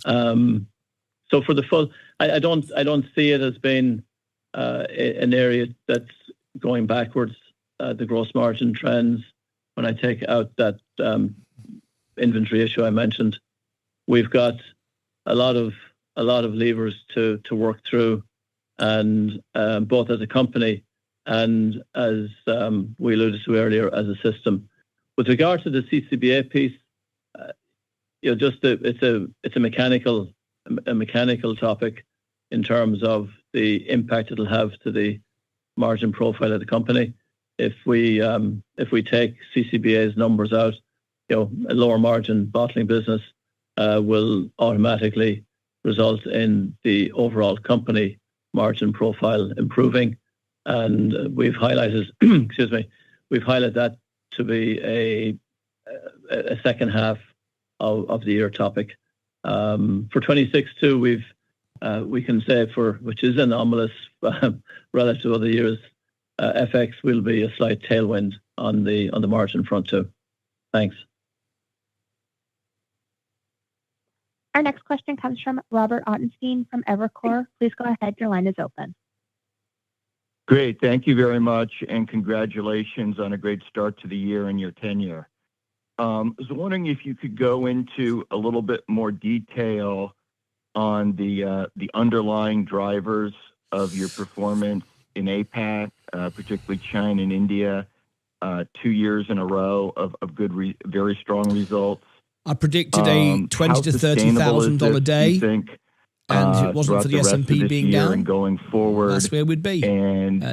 So for the full, I don't see it as being an area that's going backwards. The gross margin trends, when I take out that inventory issue I mentioned, we've got a lot of levers to work through, and both as a company and as we alluded to earlier as a system. With regard to the CCBA piece, it's a mechanical topic in terms of the impact it'll have to the margin profile of the company. If we take CCBA's numbers out, a lower margin bottling business will automatically result in the overall company margin profile improving, and we've highlighted that to be a second half of the year topic. For 26 too, we can say, which is anomalous relative to other years, FX will be a slight tailwind on the margin front too. Thanks. Our next question comes from Robert Ottenstein from Evercore. Please go ahead. Your line is open. Great. Thank you very much, and congratulations on a great start to the year and your tenure. I was wondering if you could go into a little bit more detail on the underlying drivers of your performance in APAC, particularly China and India, 2 years in a row of good, very strong results. I predicted a $20,000 to $30,000 day, and if it wasn't for the S&P being down, and going forward, that's where we'd be. And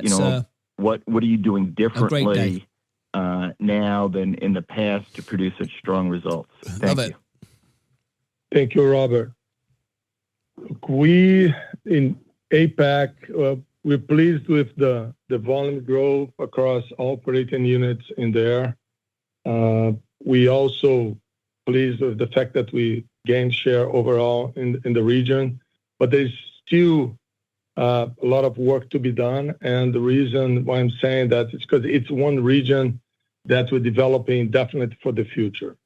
what are you doing differently now than in the past to produce such strong results? Thank you. Thank you, Robert. We in APAC, we're pleased with the volume growth across all operating units in there. We also pleased with the fact that we gained share overall in the region, but there's still a lot of work to be done. And the reason why I'm saying that is because it's one region that we're developing definitely for the future.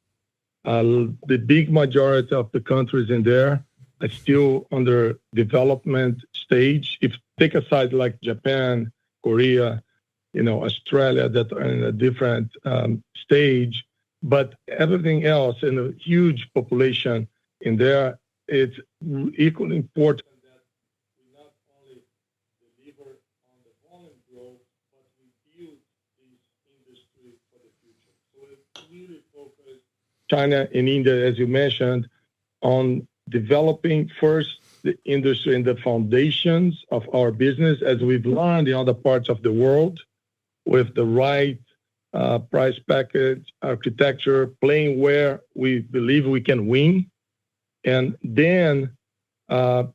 The big majority of the countries in there are still under development stage. If take aside like Japan, Korea, Australia, that are in a different stage, but everything else in a huge population in there, it's equally important that we not only deliver on the volume growth, but we build this industry for the future. So it's really focused China and India, as you mentioned, on developing first the industry and the foundations of our business, as we've learned in other parts of the world, with the right price package, architecture, playing where we believe we can win, and then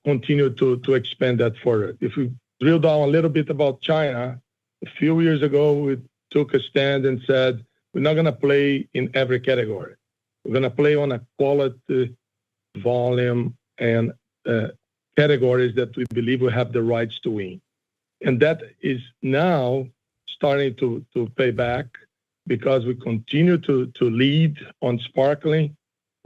continue to expand that further. If we drill down a little bit about China, a few years ago, we took a stand and said, we're not going to play in every category. We're going to play on a quality, volume, and categories that we believe we have the rights to win. And that is now starting to pay back because we continue to lead on sparkling.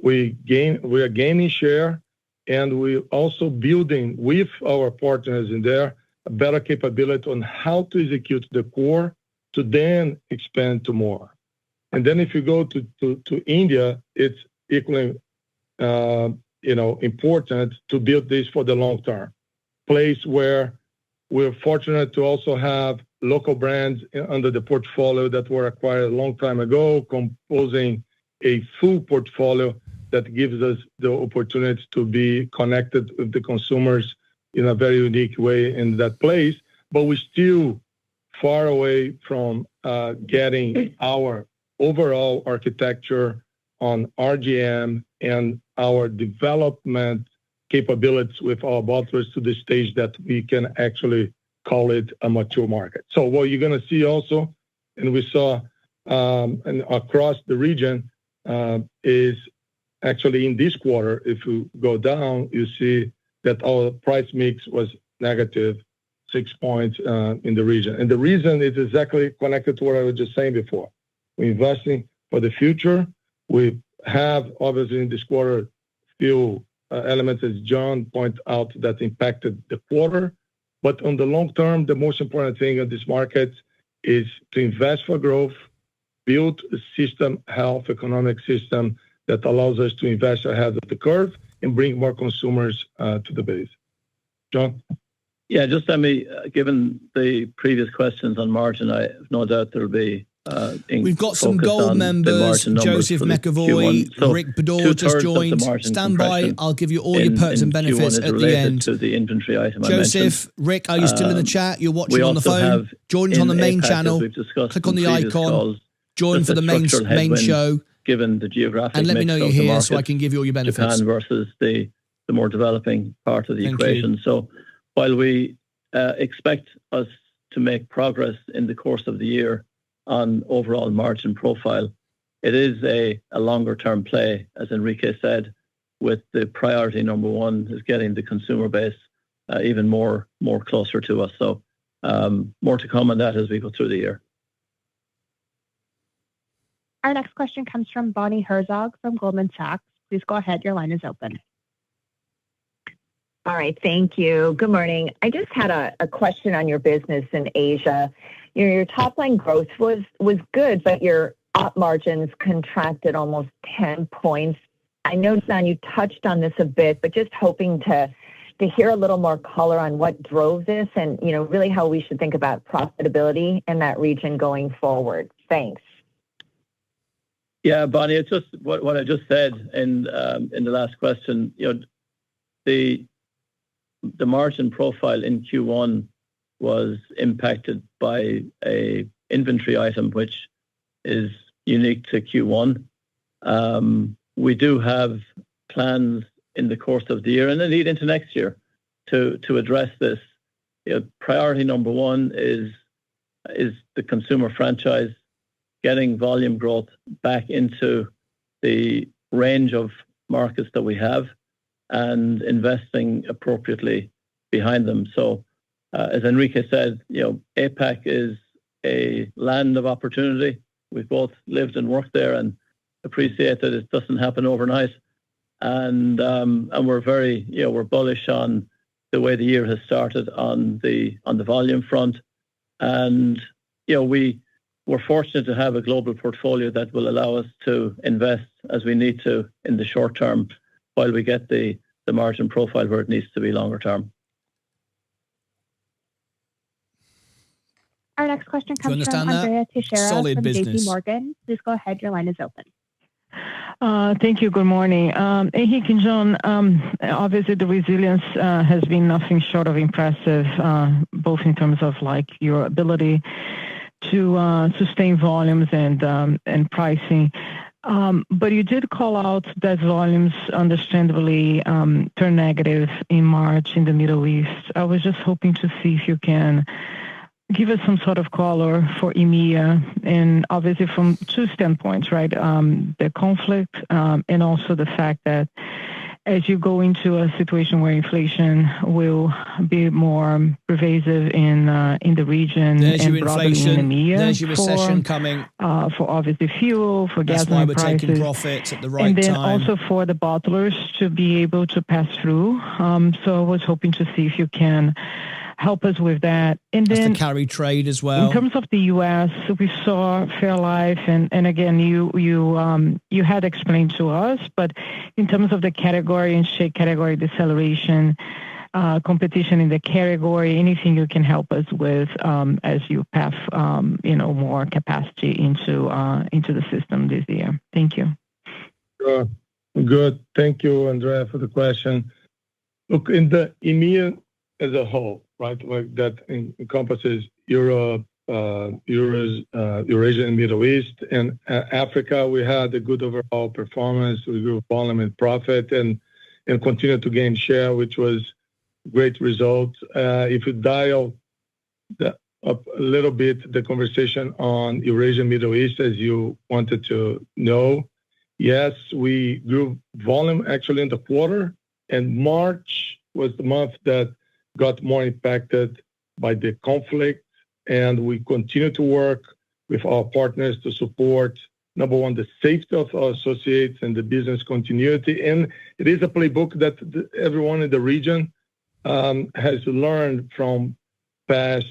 We are gaining share, and we're also building with our partners in there a better capability on how to execute the core to then expand to more. And then if you go to India, it's equally important to build this for the long term. Place where we're fortunate to also have local brands under the portfolio that were acquired a long time ago, composing a full portfolio that gives us the opportunity to be connected with the consumers in a very unique way in that place. But we're still far away from getting our overall architecture on RGM and our development capabilities with our bottlers to the stage that we can actually call it a mature market. So what you're going to see also, and we saw and across the region, is actually in this quarter, if you go down, you see that our price mix was negative 6 points in the region. And the reason is exactly connected to what I was just saying before. We're investing for the future. We have, obviously, in this quarter, few elements, as John pointed out, that impacted the quarter. But on the long term, the most important thing in this market is to invest for growth, build a system, health, economic system that allows us to invest ahead of the curve and bring more consumers to the base. John? Yeah, just let me, given the previous questions on margin, I have no doubt there will be we've got some gold members, Joseph McAvoy, so Rick Bedore just joined. Stand by, I'll give you all your perks and benefits at the end. To the inventory item Joseph, Rick, are you still in the chat? You're watching on the phone? Join us on the main channel. Click on the icon. Join for the main show. Given the geographic and let me know you're here so I can give you all your benefits. Japan versus the more developing part of the equation. So while we expect us to make progress in the course of the year on overall margin profile, it is a longer term play, as Enrique said, with the priority number one is getting the consumer base even more closer to us. So more to come on that as we go through the year. Our next question comes from Bonnie Herzog from Goldman Sachs. Please go ahead. Your line is open. All right. Thank you. Good morning. I just had a question on your business in Asia. Your top line growth was good, but your op margins contracted almost 10 points. I know, John, you touched on this a bit, but just hoping to hear a little more color on what drove this and, really how we should think about profitability in that region going forward. Thanks. Yeah, Bonnie, it's just what I just said in the last question. The margin profile in Q1 was impacted by a inventory item which is unique to Q1. We do have plans in the course of the year and indeed into next year to address this. Priority number one is the consumer franchise, getting volume growth back into the range of markets that we have and investing appropriately behind them. So as Enrique said, APAC is a land of opportunity. We've both lived and worked there and appreciate that it doesn't happen overnight. And we're very, we're bullish on the way the year has started on the volume front. And, we're fortunate to have a global portfolio that will allow us to invest as we need to in the short term while we get the margin profile where it needs to be longer term. Our next question comes from Andrea Teixeira from JP Morgan. Please go ahead. Your line is open. Thank you. Good morning. Henrique and John, obviously the resilience has been nothing short of impressive, both in terms of like your ability to sustain volumes and pricing. But you did call out that volumes understandably turned negative in March in the Middle East. I was just hoping to see if you can give us some sort of color for EMEA, and obviously from two standpoints, right? The conflict and also the fact that as you go into a situation where inflation will be more pervasive in the region and broadly in EMEA. There's your recession coming. For obviously fuel, for That's gasoline why we're prices. taking profits at the right and then time. also for the bottlers to be able to pass through. So I was hoping to see if you can help us with that. And That's then the carry trade as well. in terms of the U.S., we saw Fairlife, and again, you had explained to us, but in terms of the category and shake category deceleration, competition in the category, anything you can help us with as you pass, more capacity into the system this year. Thank you. Sure. Good. Thank you, Andrea, for the question. Look, in the EMEA as a whole, right, like that encompasses Europe, Eurasia and Middle East, and Africa, we had a good overall performance. We grew volume and profit and continued to gain share, which was great results. If you dial up a little bit the conversation on Eurasia and Middle East, as you wanted to know, yes, we grew volume actually in the quarter, and March was the month that got more impacted by the conflict, and we continue to work with our partners to support, number one, the safety of our associates and the business continuity. And it is a playbook that everyone in the region has learned from past,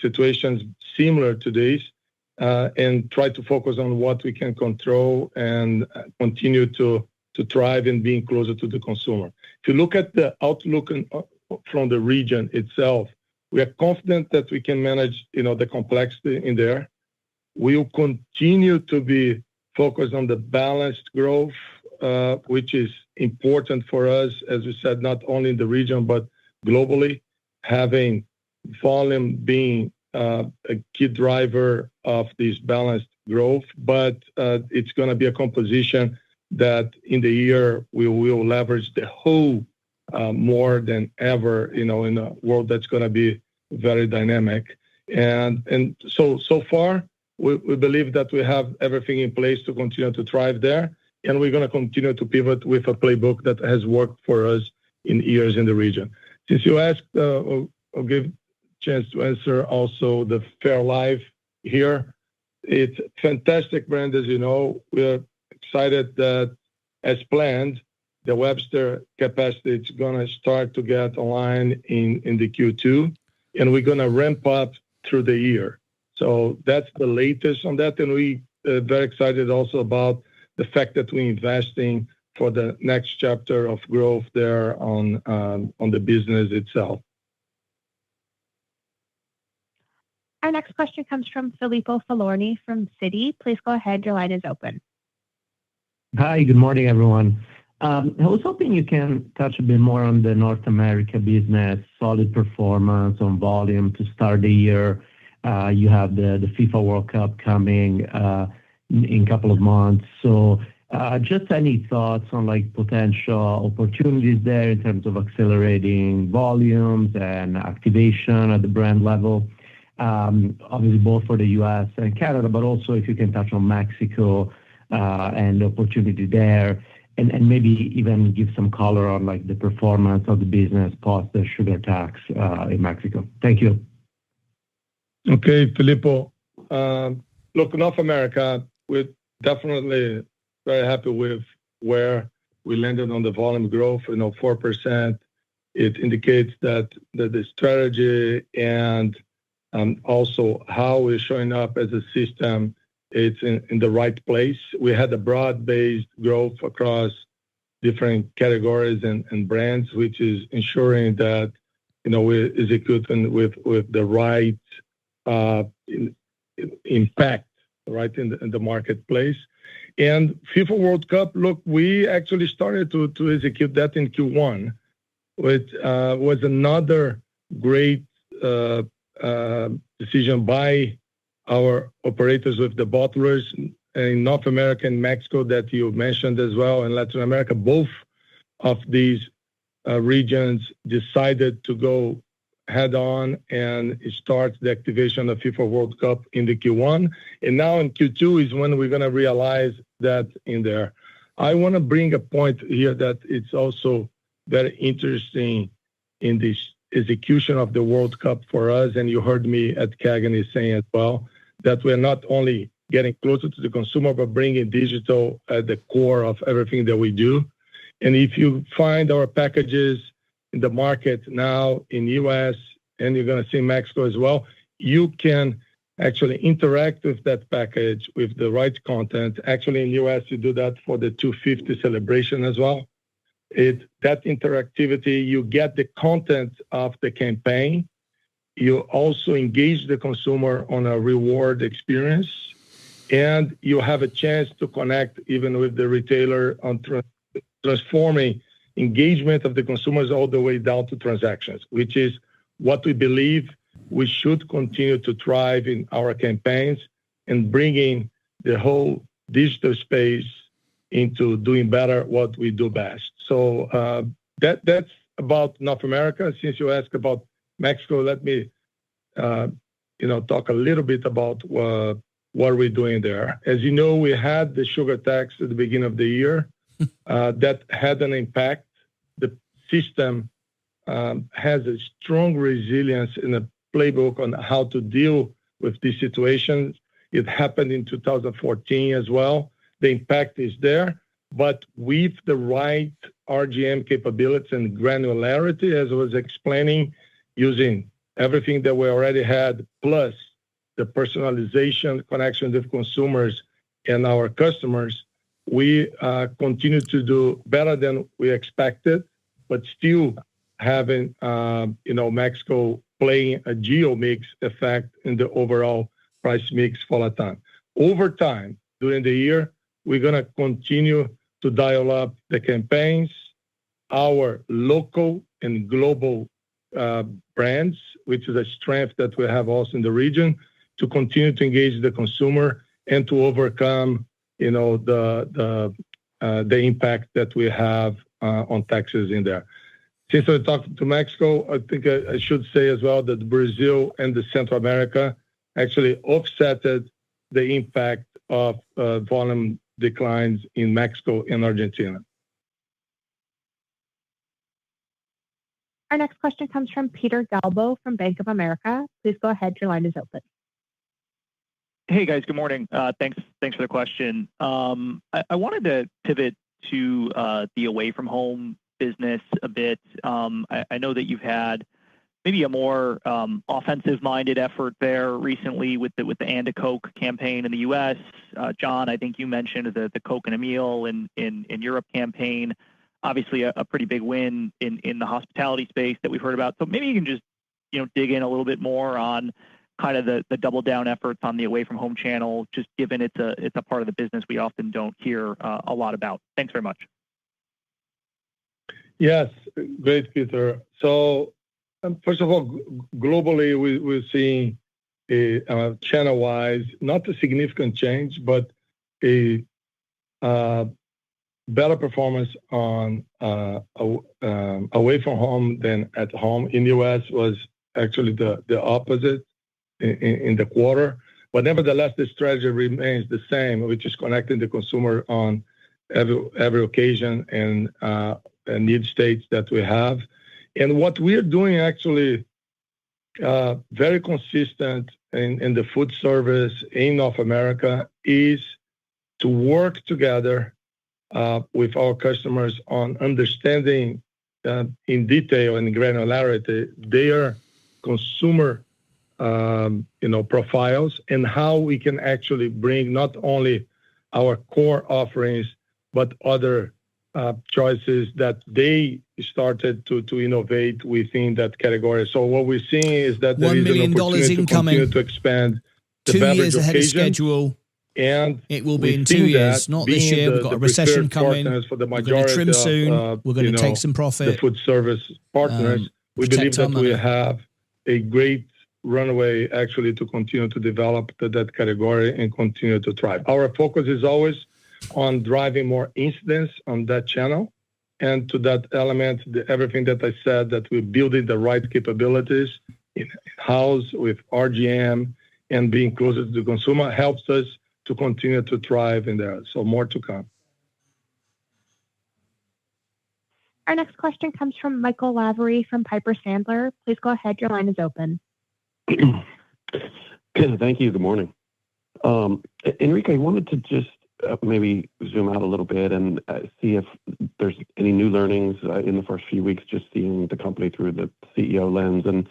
situations similar to this, and try to focus on what we can control and continue to thrive in being closer to the consumer. If you look at the outlook from the region itself, we are confident that we can manage, the complexity in there. We will continue to be focused on the balanced growth, which is important for us, as we said, not only in the region, but globally, having volume being a key driver of this balanced growth. But it's going to be a composition that in the year we will leverage the whole more than ever, in a world that's going to be very dynamic. And so far, we believe that we have everything in place to continue to thrive there. And we're going to continue to pivot with a playbook that has worked for us in years in the region. Since you asked, I'll give a chance to answer also the Fairlife here. It's a fantastic brand, as you know. We're excited that, as planned, the Webster capacity is going to start to get online in the Q2, and we're going to ramp up through the year. So that's the latest on that, and we are very excited also about the fact that we're investing for the next chapter of growth there on the business itself. Our next question comes from Filippo Falorni from Citi. Please go ahead. Your line is open. Hi, good morning, everyone. I was hoping you can touch a bit more on the North America business, solid performance on volume to start the year. You have the FIFA World Cup coming in a couple of months. So just any thoughts on potential opportunities there in terms of accelerating volumes and activation at the brand level? Obviously both for the US and Canada, but also if you can touch on Mexico and the opportunity there, and maybe even give some color on the performance of the business post the sugar tax in Mexico. Thank you. Okay, Filippo. Look, North America, we're definitely very happy with where we landed on the volume growth, 4%. It indicates that the strategy and also how we're showing up as a system, it's in the right place. We had a broad-based growth across different categories and brands, which is ensuring that, we're executing with the right impact, right, in the marketplace. And FIFA World Cup, look, we actually started to execute that in Q1, which was another great decision by our operators with the bottlers in North America and Mexico that you mentioned as well, and Latin America. Both of these regions decided to go head on and start the activation of FIFA World Cup in the Q1. And now in Q2 is when we're going to realize that in there. I want to bring a point here that it's also very interesting in this execution of the World Cup for us. And you heard me at Cagney saying as well, that we're not only getting closer to the consumer, but bringing digital at the core of everything that we do. And if you find our packages in the market now in US, and you're going to see Mexico as well, you can actually interact with that package with the right content. Actually, in US, you do that for the 250 celebration as well. That interactivity, you get the content of the campaign. You also engage the consumer on a reward experience, and you have a chance to connect even with the retailer on transforming engagement of the consumers all the way down to transactions, which is what we believe we should continue to thrive in our campaigns and bringing the whole digital space into doing better what we do best. So that's about North America. Since you asked about Mexico, let me talk a little bit about what we're doing there. As you know, we had the sugar tax at the beginning of the year. That had an impact. The system has a strong resilience in a playbook on how to deal with these situations. It happened in 2014 as well. The impact is there, but with the right RGM capabilities and granularity, as I was explaining, using everything that we already had, plus the personalization connection with consumers and our customers, we continue to do better than we expected, but still having, Mexico playing a geo mix effect in the overall price mix for Latam. Over time, during the year, we're going to continue to dial up the campaigns, our local and global brands, which is a strength that we have also in the region, to continue to engage the consumer and to overcome, the impact that we have on taxes in there. Since I talked to Mexico, I think I should say as well that Brazil and the Central America actually offsetted the impact of volume declines in Mexico and Argentina. Our next question comes from Peter Galbo from Bank of America. Please go ahead. Your line is open. Hey guys, good morning. Thanks for the question. I wanted to pivot to the away from home business a bit. I know that you've had maybe a more offensive-minded effort there recently with the And a Coke campaign in the U.S. John, I think you mentioned the Coke and a Meal in Europe campaign. Obviously, a pretty big win in the hospitality space that we've heard about. So maybe you can just dig in a little bit more on kind of the double down efforts on the away from home channel, just given it's a part of the business we often don't hear a lot about. Thanks very much. Yes, great, Peter. So first of all, globally, we're seeing a channel-wise, not a significant change, but a better performance on away from home than at home. In the U.S. was actually the opposite in the quarter. But nevertheless, the strategy remains the same, which is connecting the consumer on every occasion and need states that we have. And what we're doing actually very consistent in the food service in North America is to work together with our customers on understanding in detail and granularity their consumer profiles and how we can actually bring not only our core offerings but other choices that they started to innovate within that category. So what we're seeing is that there $1 is million an opportunity incoming, to continue to expand the 2 beverage years ahead of occasion schedule. And it will be in 2 years, not this year. We've got a recession coming. For the We're going to trim soon. We're going to take some profit. The food service partners, we believe that we have a great runway actually to continue to develop that category and continue to thrive. Our focus is always on driving more incidence on that channel. And to that element, everything that I said, that we're building the right capabilities in-house with RGM and being closer to the consumer helps us to continue to thrive in there. So more to come. Our next question comes from Michael Lavery from Piper Sandler. Please go ahead. Your line is open. Thank you. Good morning. Enrique, I wanted to just maybe zoom out a little bit and see if there's any new learnings in the first few weeks, just seeing the company through the CEO lens. And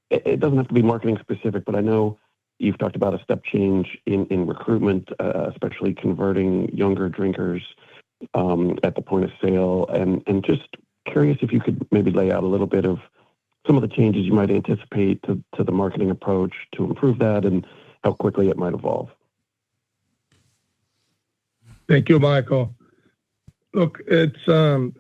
it doesn't have to be marketing specific, but I know you've talked about a step change in recruitment, especially converting younger drinkers at the point of sale. And just curious if you could maybe lay out a little bit of some of the changes you might anticipate to the marketing approach to improve that and how quickly it might evolve. Thank you, Michael. Look, it has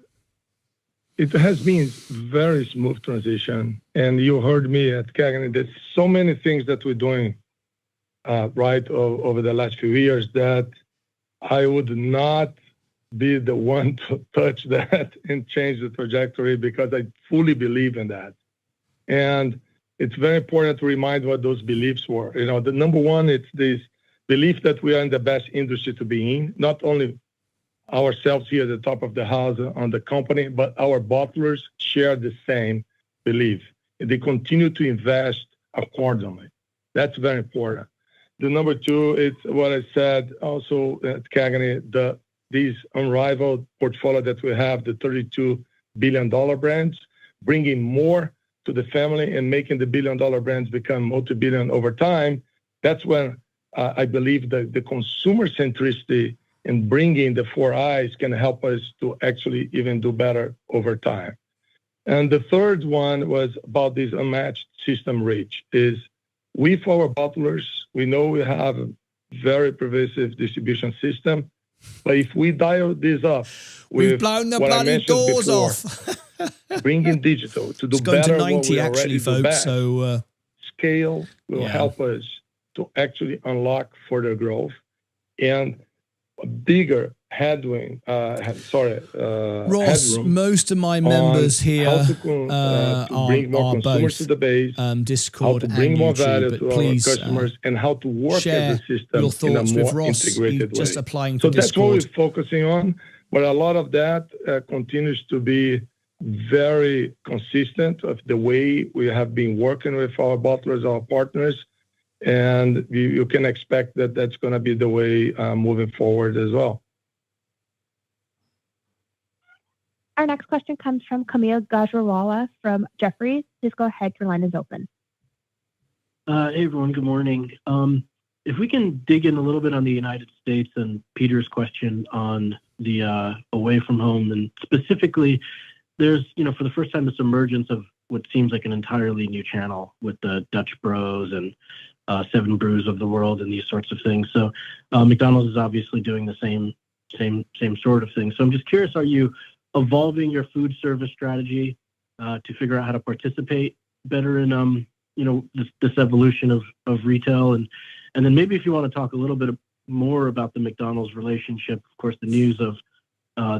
been very smooth transition, and you heard me at Kagani. There's so many things that we're doing right over the last few years that I would not be the one to touch that and change the trajectory because I fully believe in that. And it's very important to remind what those beliefs were. You know, the number one, it's this belief that we are in the best industry to be in, not only ourselves here at the top of the house on the company, but our bottlers share the same belief. And they continue to invest accordingly. That's very important. The number two, it's what I said also at Kagani, these unrivaled portfolio that we have, the $32 billion brands, bringing more to the family and making the billion-dollar brands become multi-billion over time. That's when I believe that the consumer centricity in bringing the 4 I's can help us to actually even do better over time. And the third one was about this unmatched system reach. Is with our bottlers, we know we have a very pervasive distribution system, but if we dial this up with we've blown the what bloody I mentioned doors before, off. Bringing digital to do it's going better to 90 what we actually, already folks. do best. So Scale will help us to actually unlock further growth and a bigger headwind. Ross, headroom most of my members here to bring more are consumers both to the base, Discord how to bring and more YouTube, value but to please, our customers, and how to work share as a system your thoughts in a with more Ross. integrated way. Just applying So for that's what Discord. we're focusing on, but a lot of that continues to be very consistent of the way we have been working with our bottlers, our partners, and you can expect that that's going to be the way moving forward as well. Our next question comes from Kaumil Gajrawala from Jefferies. Please go ahead. Your line is open. Hey, everyone. Good morning. If we can dig in a little bit on the United States and Peter's question on the away from home, and specifically, there's, for the first time, this emergence of what seems like an entirely new channel with the Dutch Bros and Seven Brews of the world and these sorts of things. So McDonald's is obviously doing the same sort of thing. So I'm just curious, are you evolving your food service strategy to figure out how to participate better in this evolution of retail, and then maybe if you want to talk a little bit more about the McDonald's relationship. Of course, the news of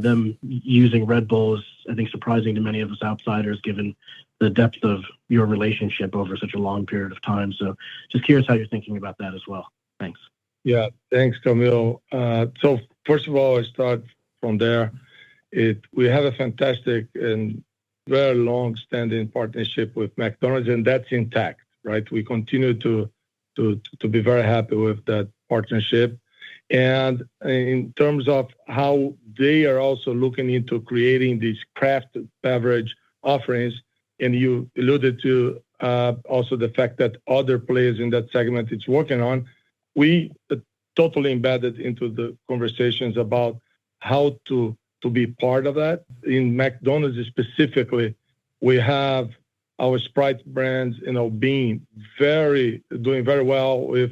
them using Red Bull is, I think, surprising to many of us outsiders, given the depth of your relationship over such a long period of time. So just curious how you're thinking about that as well. Thanks. Yeah, thanks, Camille. So first of all, I start from there. We have a fantastic and very long-standing partnership with McDonald's, and that's intact, right? We continue to be very happy with that partnership. And in terms of how they are also looking into creating these craft beverage offerings, and you alluded to also the fact that other players in that segment it's working on, we totally embedded into the conversations about how to be part of that. In McDonald's specifically, we have our Sprite brands, doing very well with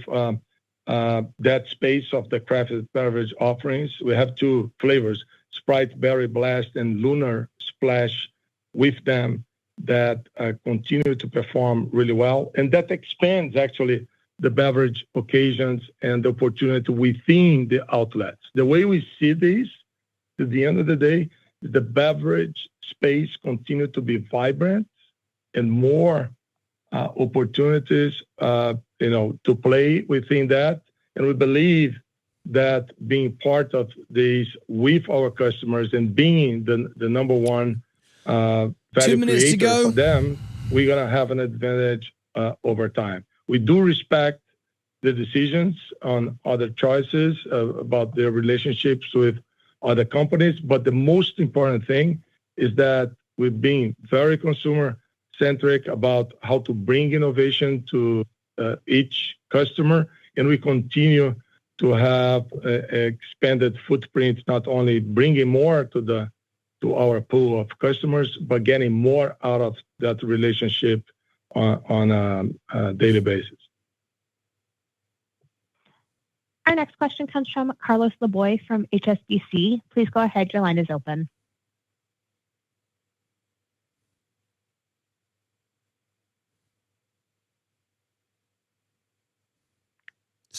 that space of the crafted beverage offerings. We have two flavors, Sprite Berry Blast and Lunar Splash with them that continue to perform really well. And that expands actually the beverage occasions and the opportunity within the outlets. The way we see this, at the end of the day, the beverage space continue to be vibrant and more opportunities, to play within that. And we believe that being part of this with our customers and being the number one value 2 minutes to creator go for them, we're going to have an advantage over time. We do respect the decisions on other choices about their relationships with other companies, but the most important thing is that we're being very consumer-centric about how to bring innovation to each customer, and we continue to have expanded footprint, not only bringing more to our pool of customers, but getting more out of that relationship on a daily basis. Our next question comes from Carlos Laboy from HSBC. Please go ahead. Your line is open.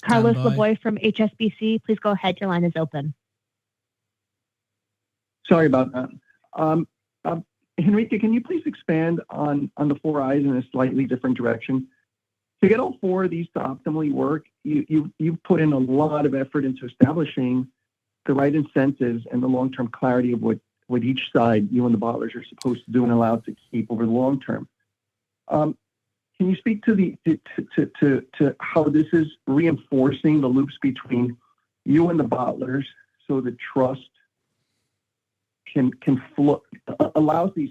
Carlos Laboy from HSBC. Please go ahead. Your line is open. Sorry about that. Henrique, can you please expand on the 4 I's in a slightly different direction? To get all 4 of these to optimally work, you've put in a lot of effort into establishing the right incentives and the long-term clarity of what each side, you and the bottlers, are supposed to do and allowed to keep over the long term. Can you speak to how this is reinforcing the loops between you and the bottlers so the trust can flow, allows these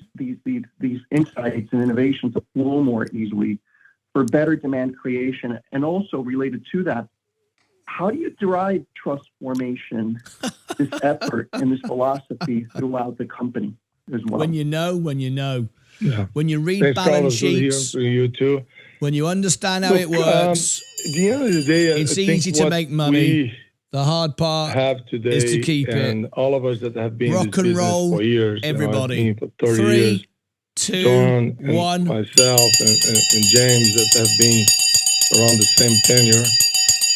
insights and innovations to flow more easily for better demand creation? And also related to that, how do you derive trust formation, this effort and this philosophy throughout the company as well? When you know. Yeah. When you read Thanks, balance Carlos. sheets, Good to hear you too. when you understand how it works, at the end of the day, it's I think easy to what make money. The hard part have today is to keep and it. all of us that have been in Rock this and business roll, for years, everybody. for 30 3, years, 2, John and 1. myself and James that have been around the same tenure,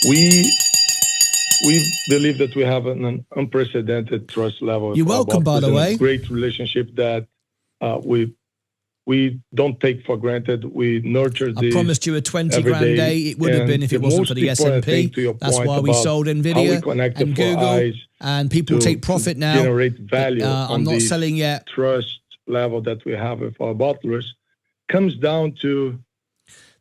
we believe that we have an unprecedented trust level. You're welcome, by the way. A great relationship that we don't take for granted. We nurture this. I promised you a 20 grand day. It would have been if it wasn't for the S&P. That's why we sold Nvidia and Google. And people take profit now. Generate value. I'm not selling yet. Trust level that we have with our bottlers comes down to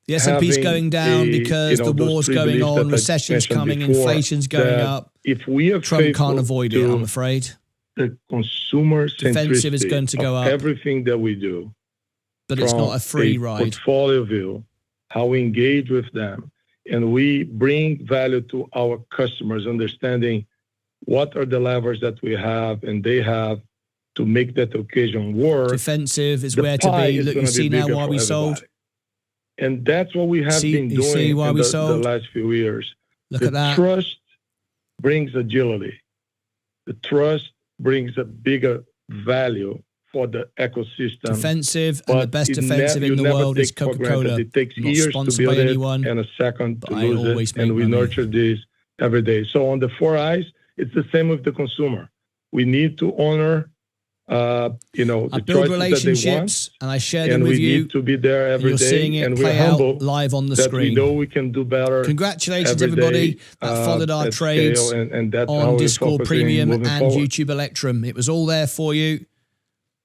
the S&P's going down because the war's going on, recession's coming, inflation's going up. If we are Trump can't avoid it, I'm afraid. The consumer defensive is going to go up. Everything that we do. But it's not a free ride. Portfolio view, how we engage with them, and we bring value to our customers, understanding what are the levers that we have and they have to make that occasion work. Defensive is where to be. Look, you see now why we sold. And that's what we have been doing in the last few years. Look at that. The trust brings agility. The trust brings a bigger value for the ecosystem. Defensive, and the best defensive in the world is Coca-Cola. It takes years to build it and a second to lose it, and we nurture this every day. So on the 4 I's, it's the same with the consumer. We need to honor, the choices relationships, that they want, and I share them with you. And we need to be there every day. Seeing it and play we're humble out live on the that screen. We know we can do better. Congratulations, everybody that followed our trades and that's on Discord Premium and YouTube Electrum. It was all there for you.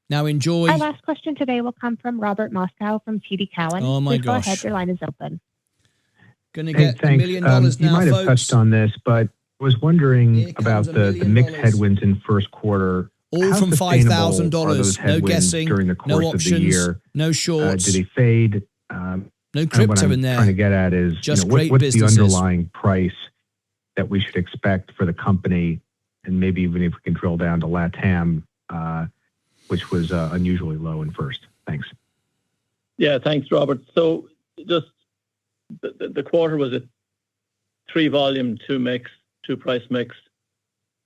Now enjoy. Our last question today will come from Robert Moskow from TD Cowen. Oh my Please gosh. Go ahead. Your line is open. Going to get $1 million now, you might have folks. touched on this, but I was wondering about the mixed headwinds in first quarter. All How from $5,000. No guessing, during the course no options, of the year. no shorts. Do they fade? No crypto what I'm in there. Trying to get at is Just great what's businesses. the underlying price that we should expect for the company, and maybe even if we can drill down to LATAM, which was unusually low in first. Thanks. Yeah, thanks, Robert. So just the quarter was a 3 volume, 2 mix, 2 price mix,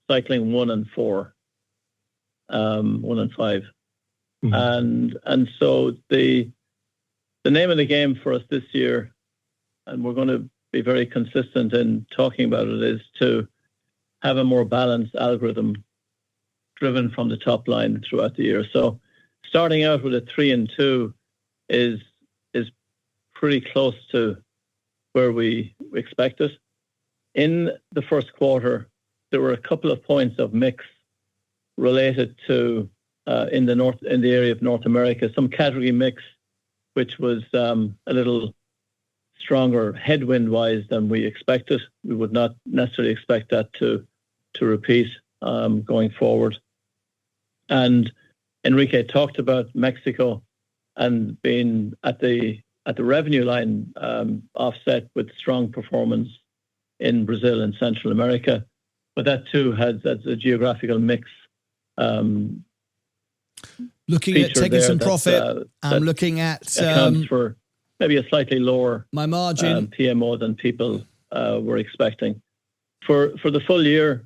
cycling 1 and 4, 1 and 5. And so the name of the game for us this year, and we're going to be very consistent in talking about it, is to have a more balanced algorithm driven from the top line throughout the year. So starting out with a 3 and 2 is pretty close to where we expect it. In the first quarter, there were a couple of points of mix related to in the area of North America, some category mix, which was a little stronger headwind-wise than we expected. We would not necessarily expect that to repeat going forward. And Enrique talked about Mexico and being at the revenue line offset with strong performance in Brazil and Central America. But that too has a geographical mix. Looking at taking some profit, I'm looking at accounts for maybe a slightly lower my margin PMO than people were expecting. For the full year,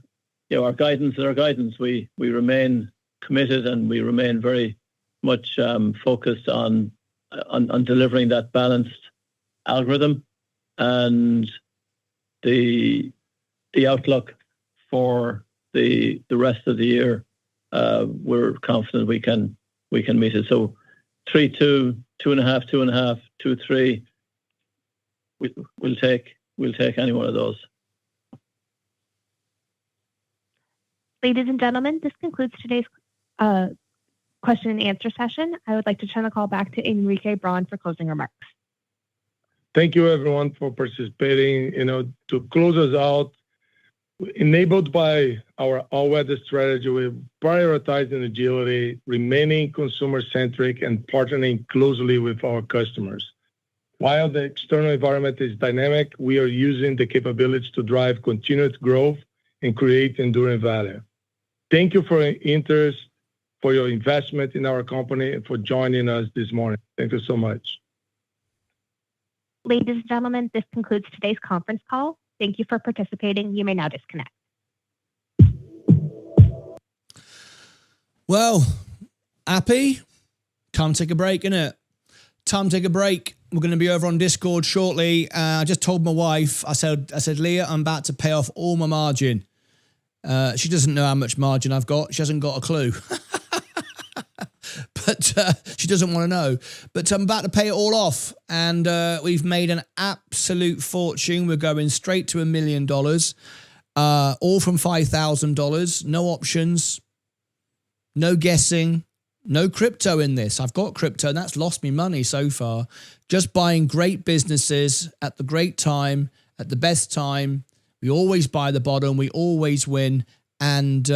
our guidance is our guidance. We remain committed and we remain very much focused on delivering that balanced algorithm, and the outlook for the rest of the year, we're confident we can meet it. So 3-2, 2.5, 2.5, 2-3. We'll take any one of those. Ladies and gentlemen, this concludes today's question and answer session. I would like to turn the call back to Enrique Braun for closing remarks. Thank you, everyone, for participating. To close us out, enabled by our all-weather strategy, we're prioritizing agility, remaining consumer-centric, and partnering closely with our customers. While the external environment is dynamic, we are using the capabilities to drive continued growth and create enduring value. Thank you for your interest, for your investment in our company, and for joining us this morning. Thank you so much. Ladies and gentlemen, this concludes today's conference call. Thank you for participating. You may now disconnect. Well, happy? Time to take a break, innit? Time to take a break. We're going to be over on Discord shortly. I just told my wife, I said, Leah, I'm about to pay off all my margin. She doesn't know how much margin I've got. She hasn't got a clue. But she doesn't want to know. But I'm about to pay it all off. And we've made an absolute fortune. We're going straight to $1 million. All from $5,000. No options. No guessing. No crypto in this. I've got crypto and that's lost me money so far. Just buying great businesses at the great time, at the best time. We always buy the bottom. We always win. And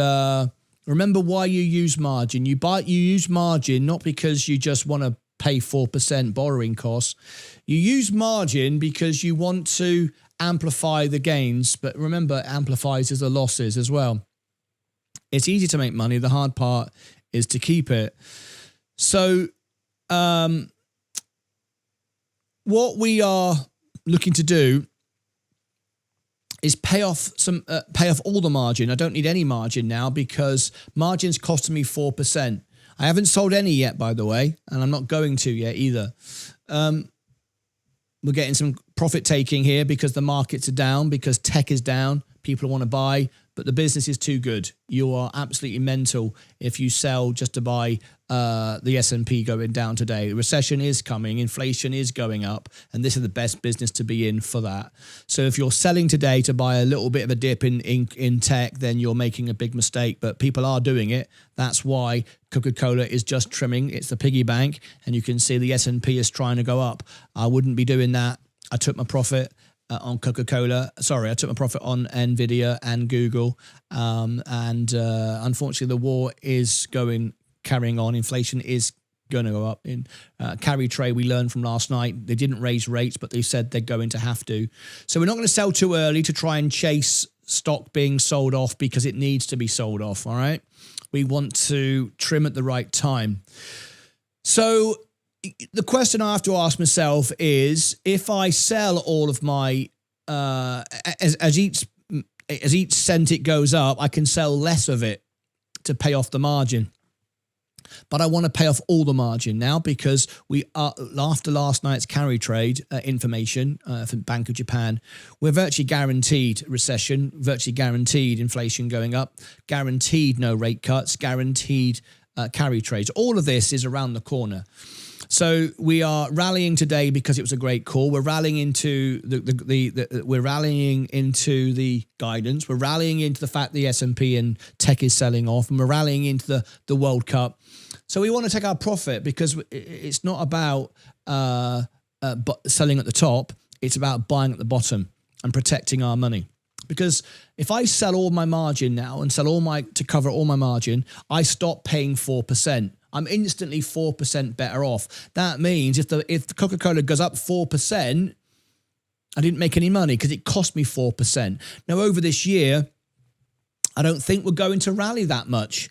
remember why you use margin. You use margin not because you just want to pay 4% borrowing costs. You use margin because you want to amplify the gains. But remember, it amplifies the losses as well. It's easy to make money. The hard part is to keep it. So what we are looking to do is pay off all the margin. I don't need any margin now because margin's costing me 4%. I haven't sold any yet, by the way, and I'm not going to yet either. We're getting some profit taking here because the markets are down, because tech is down. People want to buy, but the business is too good. You are absolutely mental if you sell just to buy the S&P going down today. Recession is coming, inflation is going up, and this is the best business to be in for that. So if you're selling today to buy a little bit of a dip in tech, then you're making a big mistake, but people are doing it. That's why Coca-Cola is just trimming. It's the piggy bank, and you can see the S&P is trying to go up. I wouldn't be doing that. I took my profit on Coca-Cola. Sorry, I took my profit on Nvidia and Google. Unfortunately, the war is carrying on. Inflation is going to go up. In carry trade, we learned from last night, they didn't raise rates, but they said they're going to have to. So we're not going to sell too early to try and chase stock being sold off because it needs to be sold off, all right? We want to trim at the right time. So the question I have to ask myself is, if I sell all of my as each cent it goes up, I can sell less of it to pay off the margin. But I want to pay off all the margin now because we are, after last night's carry trade information from Bank of Japan, we're virtually guaranteed recession, virtually guaranteed inflation going up, guaranteed no rate cuts, guaranteed carry trades. All of this is around the corner. So we are rallying today because it was a great call. We're rallying into we're rallying into the guidance. We're rallying into the fact the S&P and tech is selling off, and we're rallying into the World Cup. So we want to take our profit because it's not about selling at the top. It's about buying at the bottom and protecting our money. Because if I sell all my margin now and to cover all my margin, I stop paying 4%. I'm instantly 4% better off. That means if the Coca-Cola goes up 4%, I didn't make any money because it cost me 4%. Now, over this year, I don't think we're going to rally that much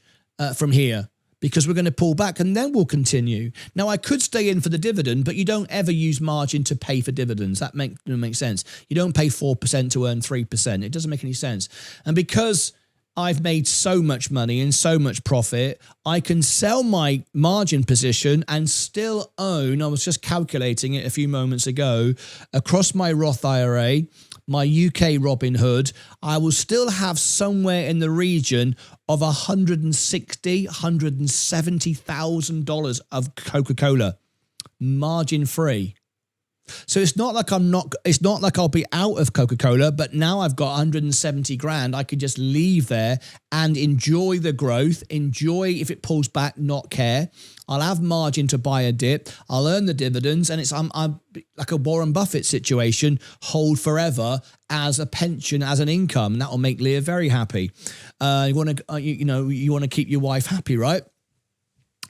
from here because we're going to pull back and then we'll continue. Now, I could stay in for the dividend, but you don't ever use margin to pay for dividends. That makes sense. You don't pay 4% to earn 3%. It doesn't make any sense. And because I've made so much money and so much profit, I can sell my margin position and still own, I was just calculating it a few moments ago, across my Roth IRA, my UK Robinhood, I will still have somewhere in the region of $160,000, $170,000 of Coca-Cola, margin free. So it's not like I'll be out of Coca-Cola, but now I've got 170 grand. I could just leave there and enjoy the growth, enjoy if it pulls back, not care. I'll have margin to buy a dip. I'll earn the dividends, and I'm like a Warren Buffett situation, hold forever as a pension, as an income, and that will make Leah very happy. You want to keep your wife happy, right?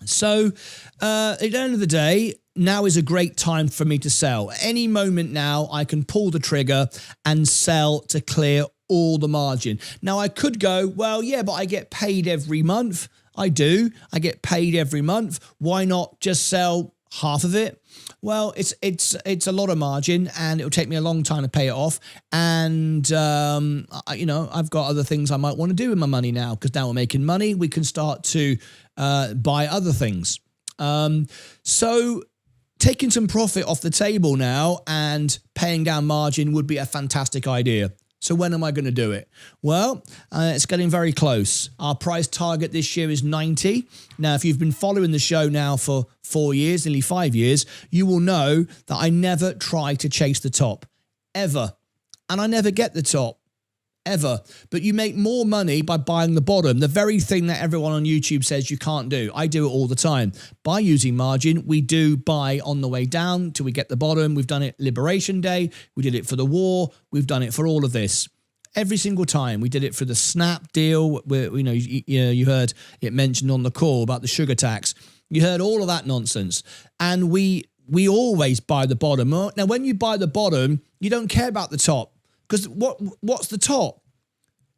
So at the end of the day, now is a great time for me to sell. Any moment now, I can pull the trigger and sell to clear all the margin. Now, I could go, well, yeah, but I get paid every month. I do. I get paid every month. Why not just sell half of it? Well, it's a lot of margin, and it'll take me a long time to pay it off. And I've got other things I might want to do with my money now, because now we're making money. We can start to buy other things. So taking some profit off the table now and paying down margin would be a fantastic idea. So when am I going to do it? Well, it's getting very close. Our price target this year is 90. Now, if you've been following the show now for 4 years, nearly 5 years, you will know that I never try to chase the top, ever. And I never get the top, ever. But you make more money by buying the bottom, the very thing that everyone on YouTube says you can't do. I do it all the time. By using margin, we do buy on the way down till we get the bottom. We've done it Liberation Day. We did it for the war. We've done it for all of this. Every single time. We did it for the SNAP deal, where you heard it mentioned on the call about the sugar tax. You heard all of that nonsense. And we always buy the bottom. Now, when you buy the bottom, you don't care about the top. Because what's the top?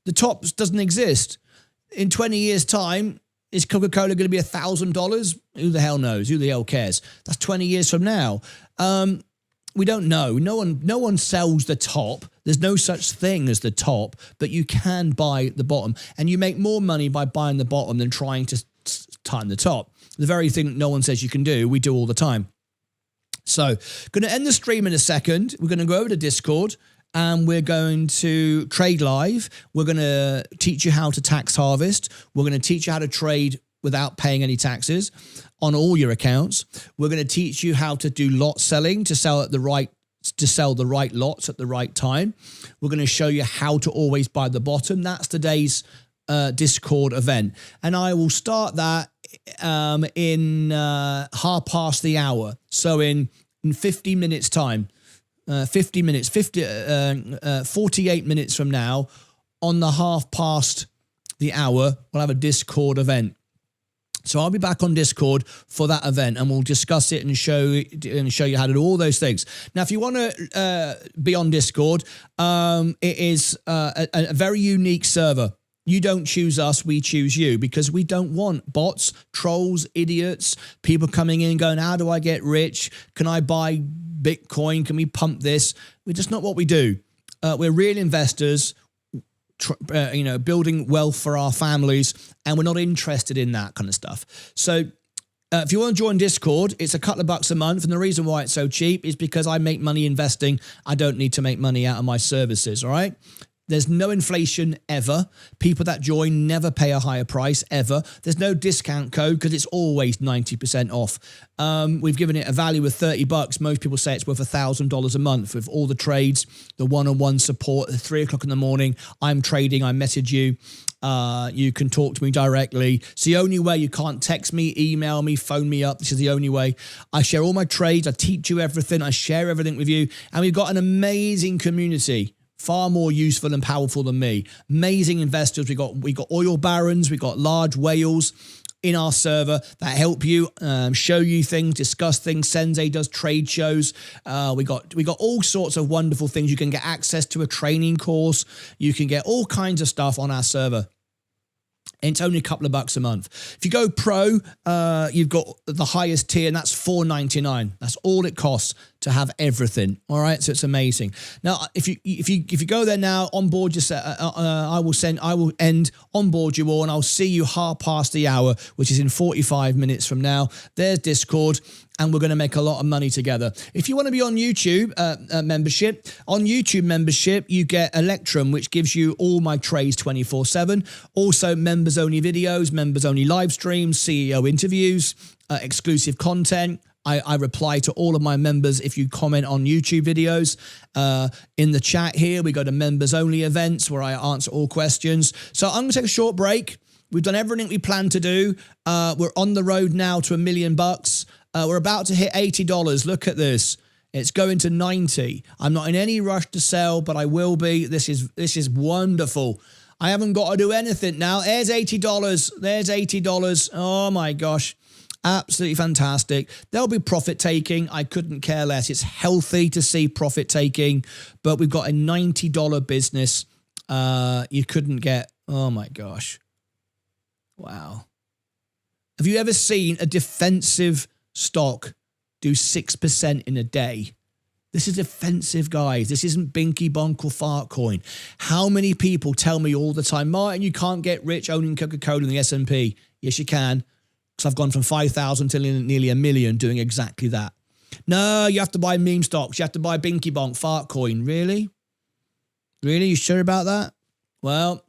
The top doesn't exist. In 20 years' time, is Coca-Cola going to be $1,000? Who the hell knows? Who the hell cares? That's 20 years from now. We don't know. No one sells the top. There's no such thing as the top, but you can buy the bottom. And you make more money by buying the bottom than trying to time the top. The very thing that no one says you can do, we do all the time. So, going to end the stream in a second. We're going to go over to Discord. And we're going to trade live. We're going to teach you how to tax harvest. We're going to teach you how to trade without paying any taxes on all your accounts. We're going to teach you how to do lot selling to sell the right lots at the right time. We're going to show you how to always buy the bottom. That's today's Discord event. And I will start that in 1:30. So in 50 minutes time. 48 minutes from now, on the 1:30, we'll have a Discord event. So I'll be back on Discord for that event, and we'll discuss it and show you how to do all those things. Now, if you want to be on Discord, it is a very unique server. You don't choose us, we choose you, because we don't want bots, trolls, idiots, people coming in going, how do I get rich? Can I buy Bitcoin? Can we pump this? We're just not what we do. We're real investors, building wealth for our families, and we're not interested in that kind of stuff. So if you want to join Discord, it's a couple of bucks a month. And the reason why it's so cheap is because I make money investing. I don't need to make money out of my services. All right. There's no inflation ever. People that join never pay a higher price ever. There's no discount code because it's always 90% off. We've given it a value of $30. Most people say it's worth $1,000 a month with all the trades, the one-on-one support at 3 o'clock in the morning. I'm trading. I message you. You can talk to me directly. It's the only way. You can't text me, email me, phone me up. This is the only way. I share all my trades. I teach you everything. I share everything with you. And we've got an amazing community. Far more useful and powerful than me. Amazing investors. We got oil barons. We got large whales in our server that help you, show you things, discuss things. Sensei does trade shows. We got all sorts of wonderful things. You can get access to a training course. You can get all kinds of stuff on our server. And it's only a couple of bucks a month. If you go pro, you've got the highest tier, and that's $4.99. That's all it costs to have everything. All right, so it's amazing. Now, if you go there now, onboard yourself. I will end onboard you all, and I'll see you 1:30, which is in 45 minutes from now. There's Discord. And we're going to make a lot of money together. If you want to be on YouTube membership, you get Electrum, which gives you all my trades 24/7. Also, members-only videos, members-only live streams, CEO interviews, exclusive content. I reply to all of my members if you comment on YouTube videos. In the chat here, we go to members-only events where I answer all questions. So I'm going to take a short break. We've done everything we planned to do. We're on the road now to $1 million. We're about to hit $80. Look at this. It's going to 90. I'm not in any rush to sell, but I will be. This is wonderful. I haven't got to do anything now. There's $80. There's $80. Oh my gosh. Absolutely fantastic. There'll be profit taking. I couldn't care less. It's healthy to see profit taking, but we've got a $90 business. You couldn't get, oh my gosh. Wow. Have you ever seen a defensive stock do 6% in a day? This is defensive, guys. This isn't binky bonk or fart coin. How many people tell me all the time, Martyn, you can't get rich owning Coca-Cola in the S&P. Yes, you can. Because I've gone from 5,000 to nearly 1 million doing exactly that. No, you have to buy meme stocks. You have to buy binky bonk, fart coin. Really? Really? You sure about that? Well,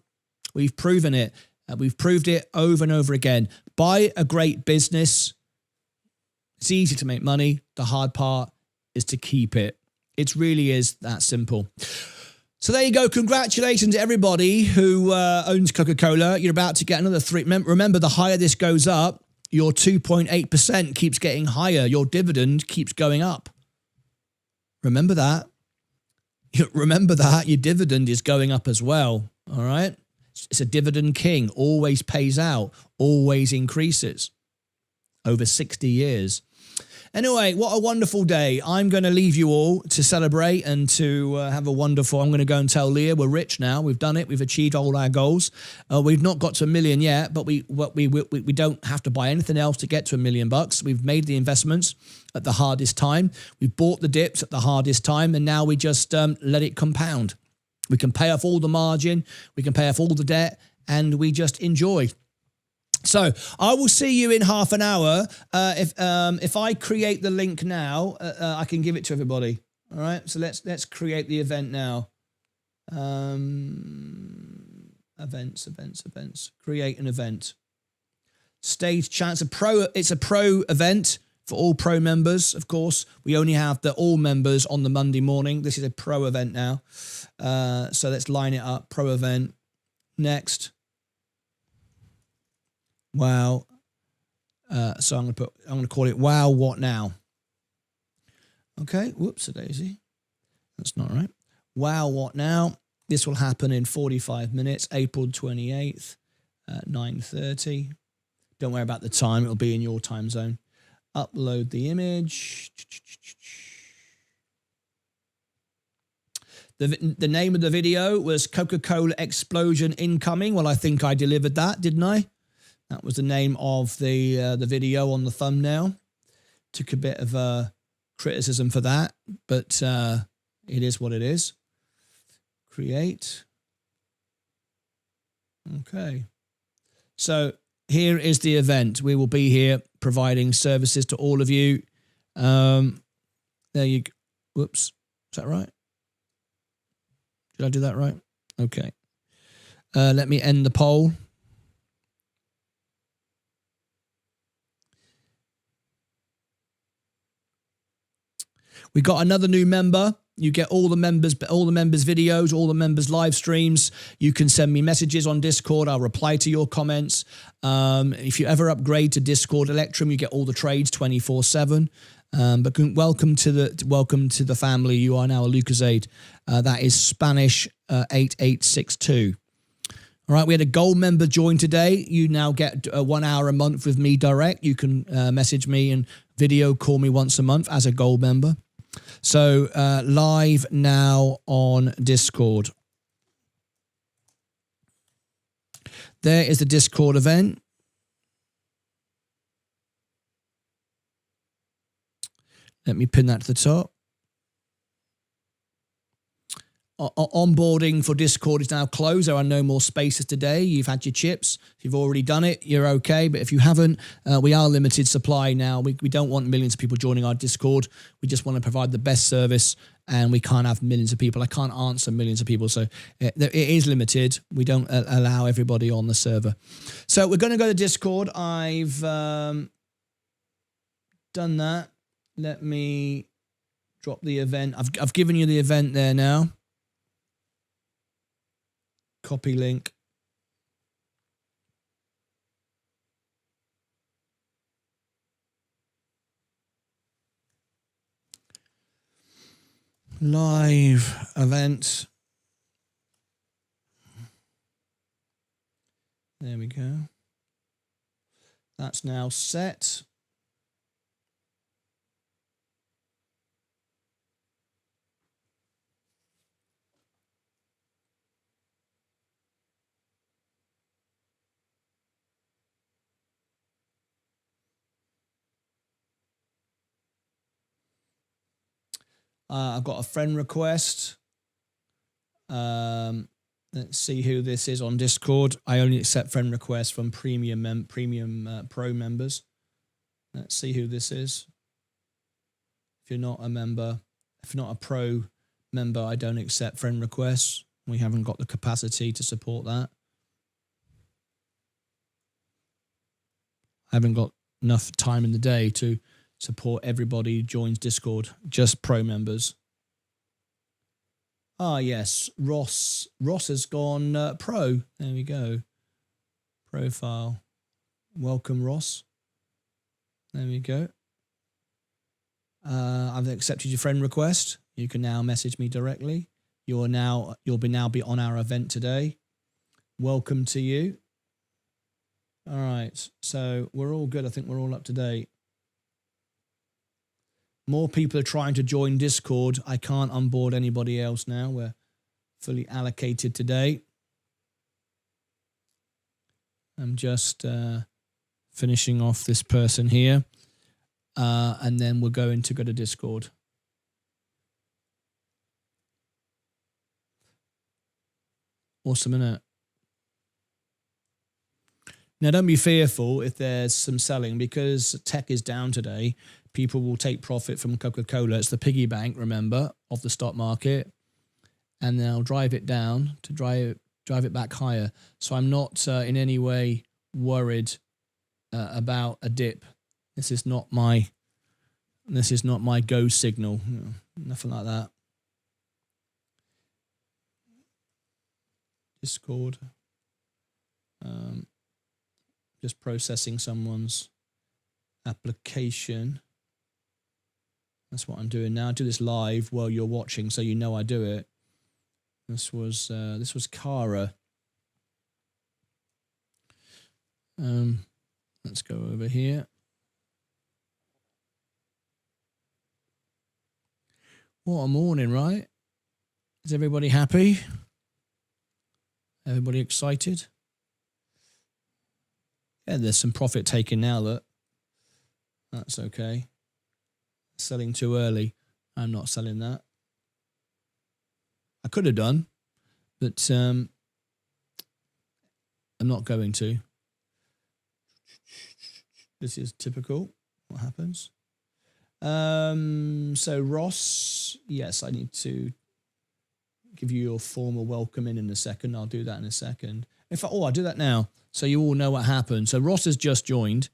we've proven it. We've proved it over and over again. Buy a great business. It's easy to make money. The hard part is to keep it. It really is that simple. So there you go. Congratulations to everybody who owns Coca-Cola. You're about to get another 3. Remember, the higher this goes up, your 2.8% keeps getting higher. Your dividend keeps going up. Remember that. Remember that. Your dividend is going up as well. All right. It's a dividend king. Always pays out. Always increases. Over 60 years. Anyway, what a wonderful day. I'm going to leave you all to celebrate and to have a wonderful... I'm going to go and tell Leah we're rich now. We've done it. We've achieved all our goals. We've not got to 1 million yet, but we don't have to buy anything else to get to $1 million. We've made the investments at the hardest time. We bought the dips at the hardest time, and now we just let it compound. We can pay off all the margin. We can pay off all the debt, and we just enjoy. So I will see you in half an hour. If I create the link now, I can give it to everybody. All right. So let's create the event now. Events. Create an event. Stage chat. It's a pro event for all pro members. Of course, we only have the all members on the Monday morning. This is a pro event now. So let's line it up. Pro event. Next. Wow. So I'm going to call it Wow What Now. Okay. Whoops, a daisy. That's not right. Wow What Now. This will happen in 45 minutes, April 28th at 9:30. Don't worry about the time. It'll be in your time zone. Upload the image. The name of the video was Coca-Cola Explosion Incoming. Well, I think I delivered that, didn't I? That was the name of the video on the thumbnail. Took a bit of criticism for that, but it is what it is. Create. Okay. So here is the event. We will be here providing services to all of you. There you go. Whoops. Is that right? Did I do that right? Okay. Let me end the poll. We got another new member. You get all the members' videos, all the members' live streams. You can send me messages on Discord. I'll reply to your comments. If you ever upgrade to Discord Electrum, you get all the trades 24/7. But welcome to the family. You are now a Lucasade. That is Spanish 8862. All right, we had a gold member join today. You now get 1 hour a month with me direct. You can message me and video call me once a month as a gold member. So live now on Discord. There is the Discord event. Let me pin that to the top. Onboarding for Discord is now closed. There are no more spaces today. You've had your chips. If you've already done it, you're okay. But if you haven't, we are limited supply now. We don't want millions of people joining our Discord. We just want to provide the best service, and we can't have millions of people. I can't answer millions of people. So it is limited. We don't allow everybody on the server. So we're going to go to Discord. I've done that. Let me drop the event. I've given you the event there now. Copy link. Live event. There we go. That's now set. I've got a friend request. Let's see who this is on Discord. I only accept friend requests from premium pro members. Let's see who this is. If you're not a member, if you're not a pro member, I don't accept friend requests. We haven't got the capacity to support that. I haven't got enough time in the day to support everybody who joins Discord, just pro members. Ah, yes, Ross has gone pro. There we go. Profile. Welcome, Ross. There we go. I've accepted your friend request. You can now message me directly. You'll now be on our event today. Welcome to you. All right, so we're all good. I think we're all up to date. More people are trying to join Discord. I can't onboard anybody else now. We're fully allocated today. I'm just finishing off this person here. And then we're going to go to Discord. Awesome, isn't it? Now, don't be fearful if there's some selling, because tech is down today. People will take profit from Coca-Cola. It's the piggy bank, remember, of the stock market. And they'll drive it down to drive it back higher. So I'm not in any way worried about a dip. This is not my go signal. Nothing like that. Discord. Just processing someone's application. That's what I'm doing now. I do this live while you're watching, so you know I do it. This was Cara. Let's go over here. What a morning, right? Is everybody happy? Everybody excited? Yeah, there's some profit taken now, look. That's okay. Selling too early. I'm not selling that. I could have done. but I'm not going to. This is typical. What happens? So Ross, yes, I need to give you your formal welcome in a second. I'll do that in a second. In fact, I'll do that now so you all know what happened. So Ross has just joined.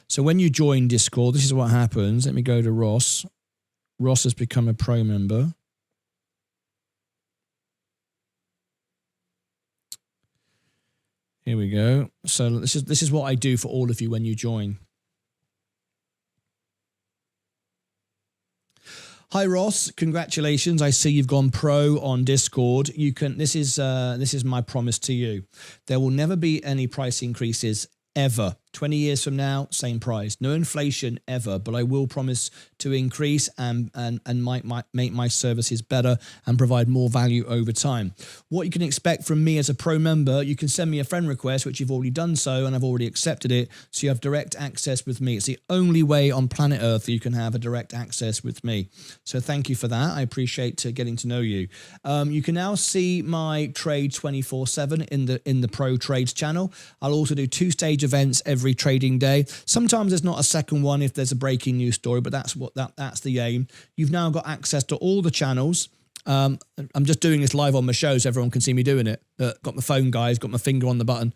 So when you join Discord, this is what happens. Let me go to Ross. Ross has become a pro member. Here we go. So this is what I do for all of you when you join. Hi Ross, congratulations. I see you've gone pro on Discord. You can this is my promise to you. There will never be any price increases ever. 20 years from now, same price. No inflation ever, but I will promise to increase and make my services better and provide more value over time. What you can expect from me as a pro member, you can send me a friend request, which you've already done so, and I've already accepted it, so you have direct access with me. It's the only way on planet Earth you can have a direct access with me. So thank you for that. I appreciate getting to know you. You can now see my trade 24/7 in the Pro Trades channel. I'll also do 2-stage events every trading day. Sometimes there's not a second one if there's a breaking news story, but that's the aim. You've now got access to all the channels. I'm just doing this live on my show so everyone can see me doing it. Got my phone, guys, got my finger on the button.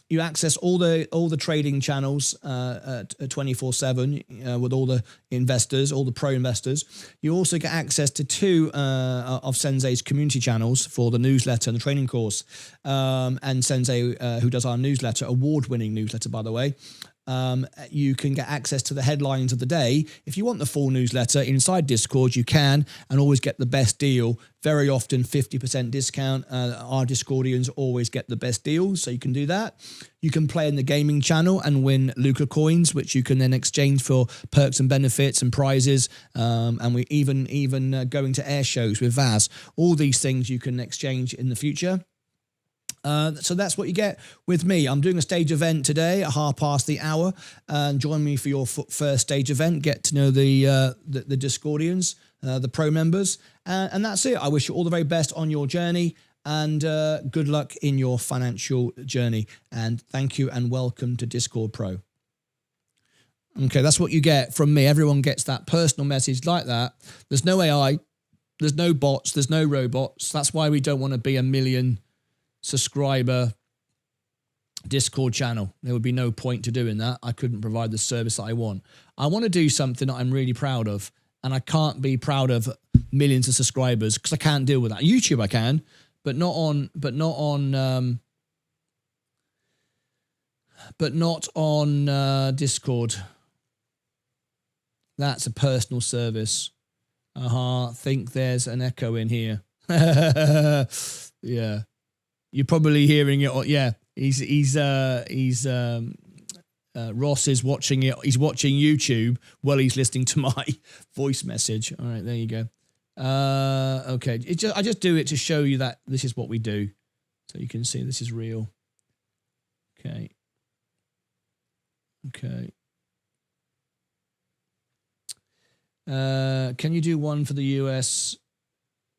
You access all the trading channels 24/7 with all the investors, all the pro investors. You also get access to 2 of Sensei's community channels for the newsletter and the training course. And Sensei, who does our newsletter, award-winning newsletter, by the way. You can get access to the headlines of the day. If you want the full newsletter inside Discord, you can, and always get the best deal. Very often 50% discount. Our Discordians always get the best deals, so you can do that. You can play in the gaming channel and win Luca coins, which you can then exchange for perks and benefits and prizes. And we even going to air shows with Vaz. All these things you can exchange in the future. So that's what you get with me. I'm doing a stage event today at hour. Join me for your first stage event. Get to know the Discordians, the pro members, and that's it. I wish you all the very best on your journey, and good luck in your financial journey. And thank you, and welcome to Discord Pro. Okay, that's what you get from me. Everyone gets that personal message like that. There's no AI, there's no bots, there's no robots. That's why we don't want to be a million subscriber Discord channel. There would be no point to doing that. I couldn't provide the service that I want. I want to do something that I'm really proud of, and I can't be proud of millions of subscribers because I can't deal with that. YouTube I can, but not on Discord. That's a personal service. Think there's an echo in here. Yeah. You're probably hearing it. Yeah, Ross is watching it. He's watching YouTube while he's listening to my voice message. All right, there you go. Okay, I just do it to show you that this is what we do, so you can see this is real. Okay. Can you do one for the US?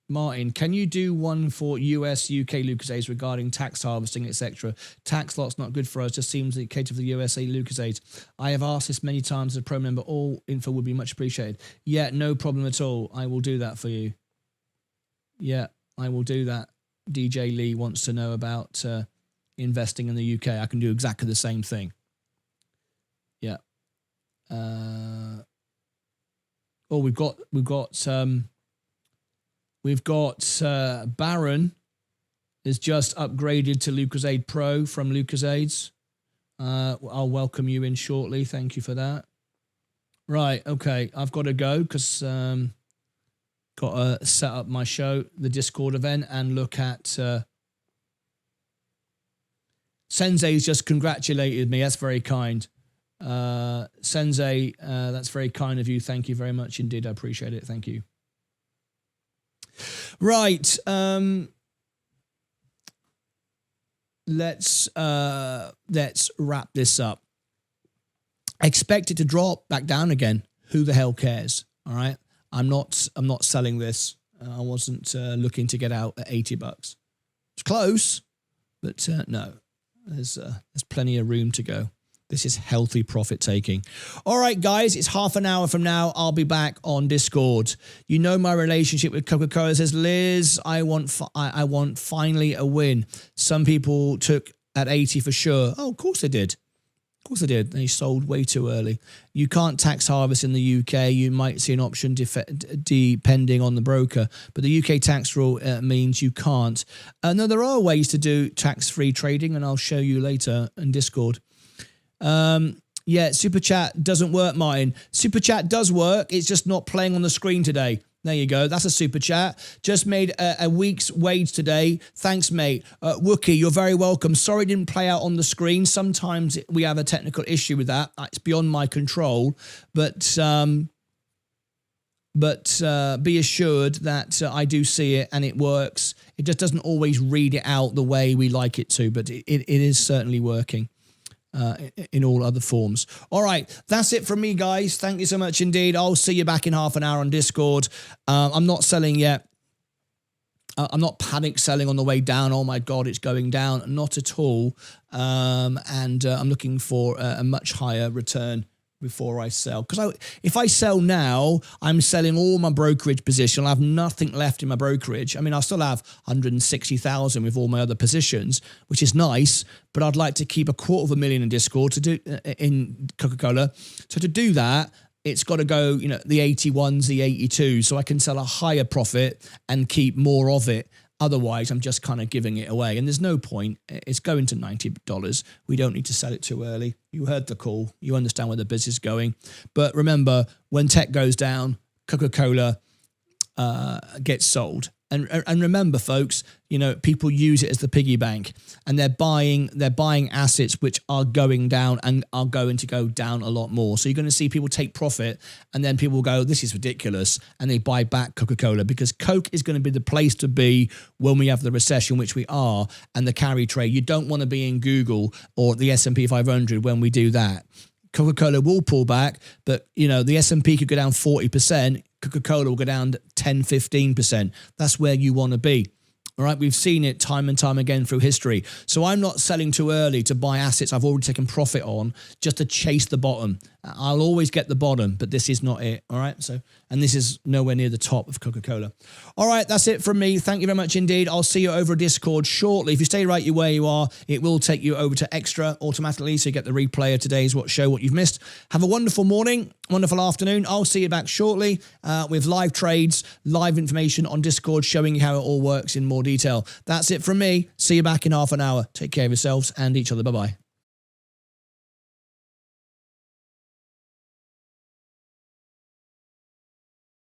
Martin, can you do one for US, UK Lucasades regarding tax harvesting, etc.? Tax lot's not good for us. Just seems to cater for the USA Lucasades. I have asked this many times as a pro member. All info would be much appreciated. Yeah, no problem at all. I will do that for you. Yeah, I will do that. DJ Lee wants to know about investing in the UK. I can do exactly the same thing. Yeah. We've got Baron is just upgraded to Lucasade Pro from Lucasades. I'll welcome you in shortly. Thank you for that. Right, okay. I've got to go because got to set up my show, the Discord event, and look at... Sensei's just congratulated me. That's very kind. Sensei, that's very kind of you. Thank you very much indeed. I appreciate it. Thank you. Right. Let's wrap this up. I expect it to drop back down again. Who the hell cares? All right. I'm not selling this. I wasn't looking to get out at $80. It's close, but no, there's plenty of room to go. This is healthy profit taking. All right, guys, it's half an hour from now. I'll be back on Discord. You know my relationship with Coca-Cola. Says Liz, I want finally a win. Some people took at 80 for sure. Oh, of course they did. Of course they did. They sold way too early. You can't tax harvest in the UK. You might see an option depending on the broker, but the UK tax rule means you can't. No, there are ways to do tax-free trading, and I'll show you later in Discord. Yeah, Super Chat doesn't work, Martyn. Super Chat does work. It's just not playing on the screen today. There you go. That's a Super Chat. Just made a week's wage today. Thanks, mate. Wookie, you're very welcome. Sorry it didn't play out on the screen. Sometimes we have a technical issue with that. It's beyond my control. But be assured that I do see it and it works. It just doesn't always read it out the way we like it to, but it is certainly working. In all other forms. All right, that's it from me, guys. Thank you so much indeed. I'll see you back in half an hour on Discord. I'm not selling yet. I'm not panic selling on the way down. Oh my God, it's going down. Not at all. And I'm looking for a much higher return before I sell. Because if I sell now, I'm selling all my brokerage position. I'll have nothing left in my brokerage. I mean, I'll still have 160,000 with all my other positions, which is nice, but I'd like to keep $250,000 in Discord to do in Coca-Cola. So to do that, it's got to go, the 81s, the 82, so I can sell a higher profit and keep more of it. Otherwise, I'm just kind of giving it away. And there's no point. It's going to $90. We don't need to sell it too early. You heard the call. You understand where the business is going. But remember, when tech goes down, Coca-Cola gets sold. And remember, folks, people use it as the piggy bank, and they're buying assets which are going down and are going to go down a lot more. So you're going to see people take profit, and then people go, "This is ridiculous," and they buy back Coca-Cola, because Coke is going to be the place to be when we have the recession, which we are, and the carry trade. You don't want to be in Google or the S&P 500 when we do that. Coca-Cola will pull back, but the S&P could go down 40%. Coca-Cola will go down 10, 15%. That's where you want to be. All right, we've seen it time and time again through history. So I'm not selling too early to buy assets I've already taken profit on just to chase the bottom. I'll always get the bottom, but this is not it. All right, and this is nowhere near the top of Coca-Cola. All right, that's it from me. Thank you very much indeed. I'll see you over Discord shortly. If you stay right where you are, it will take you over to Extra automatically, so you get the replay of today's show, what you've missed. Have a wonderful morning, wonderful afternoon. I'll see you back shortly with live trades, live information on Discord, showing you how it all works in more detail. That's it from me. See you back in half an hour. Take care of yourselves and each other. Bye-bye.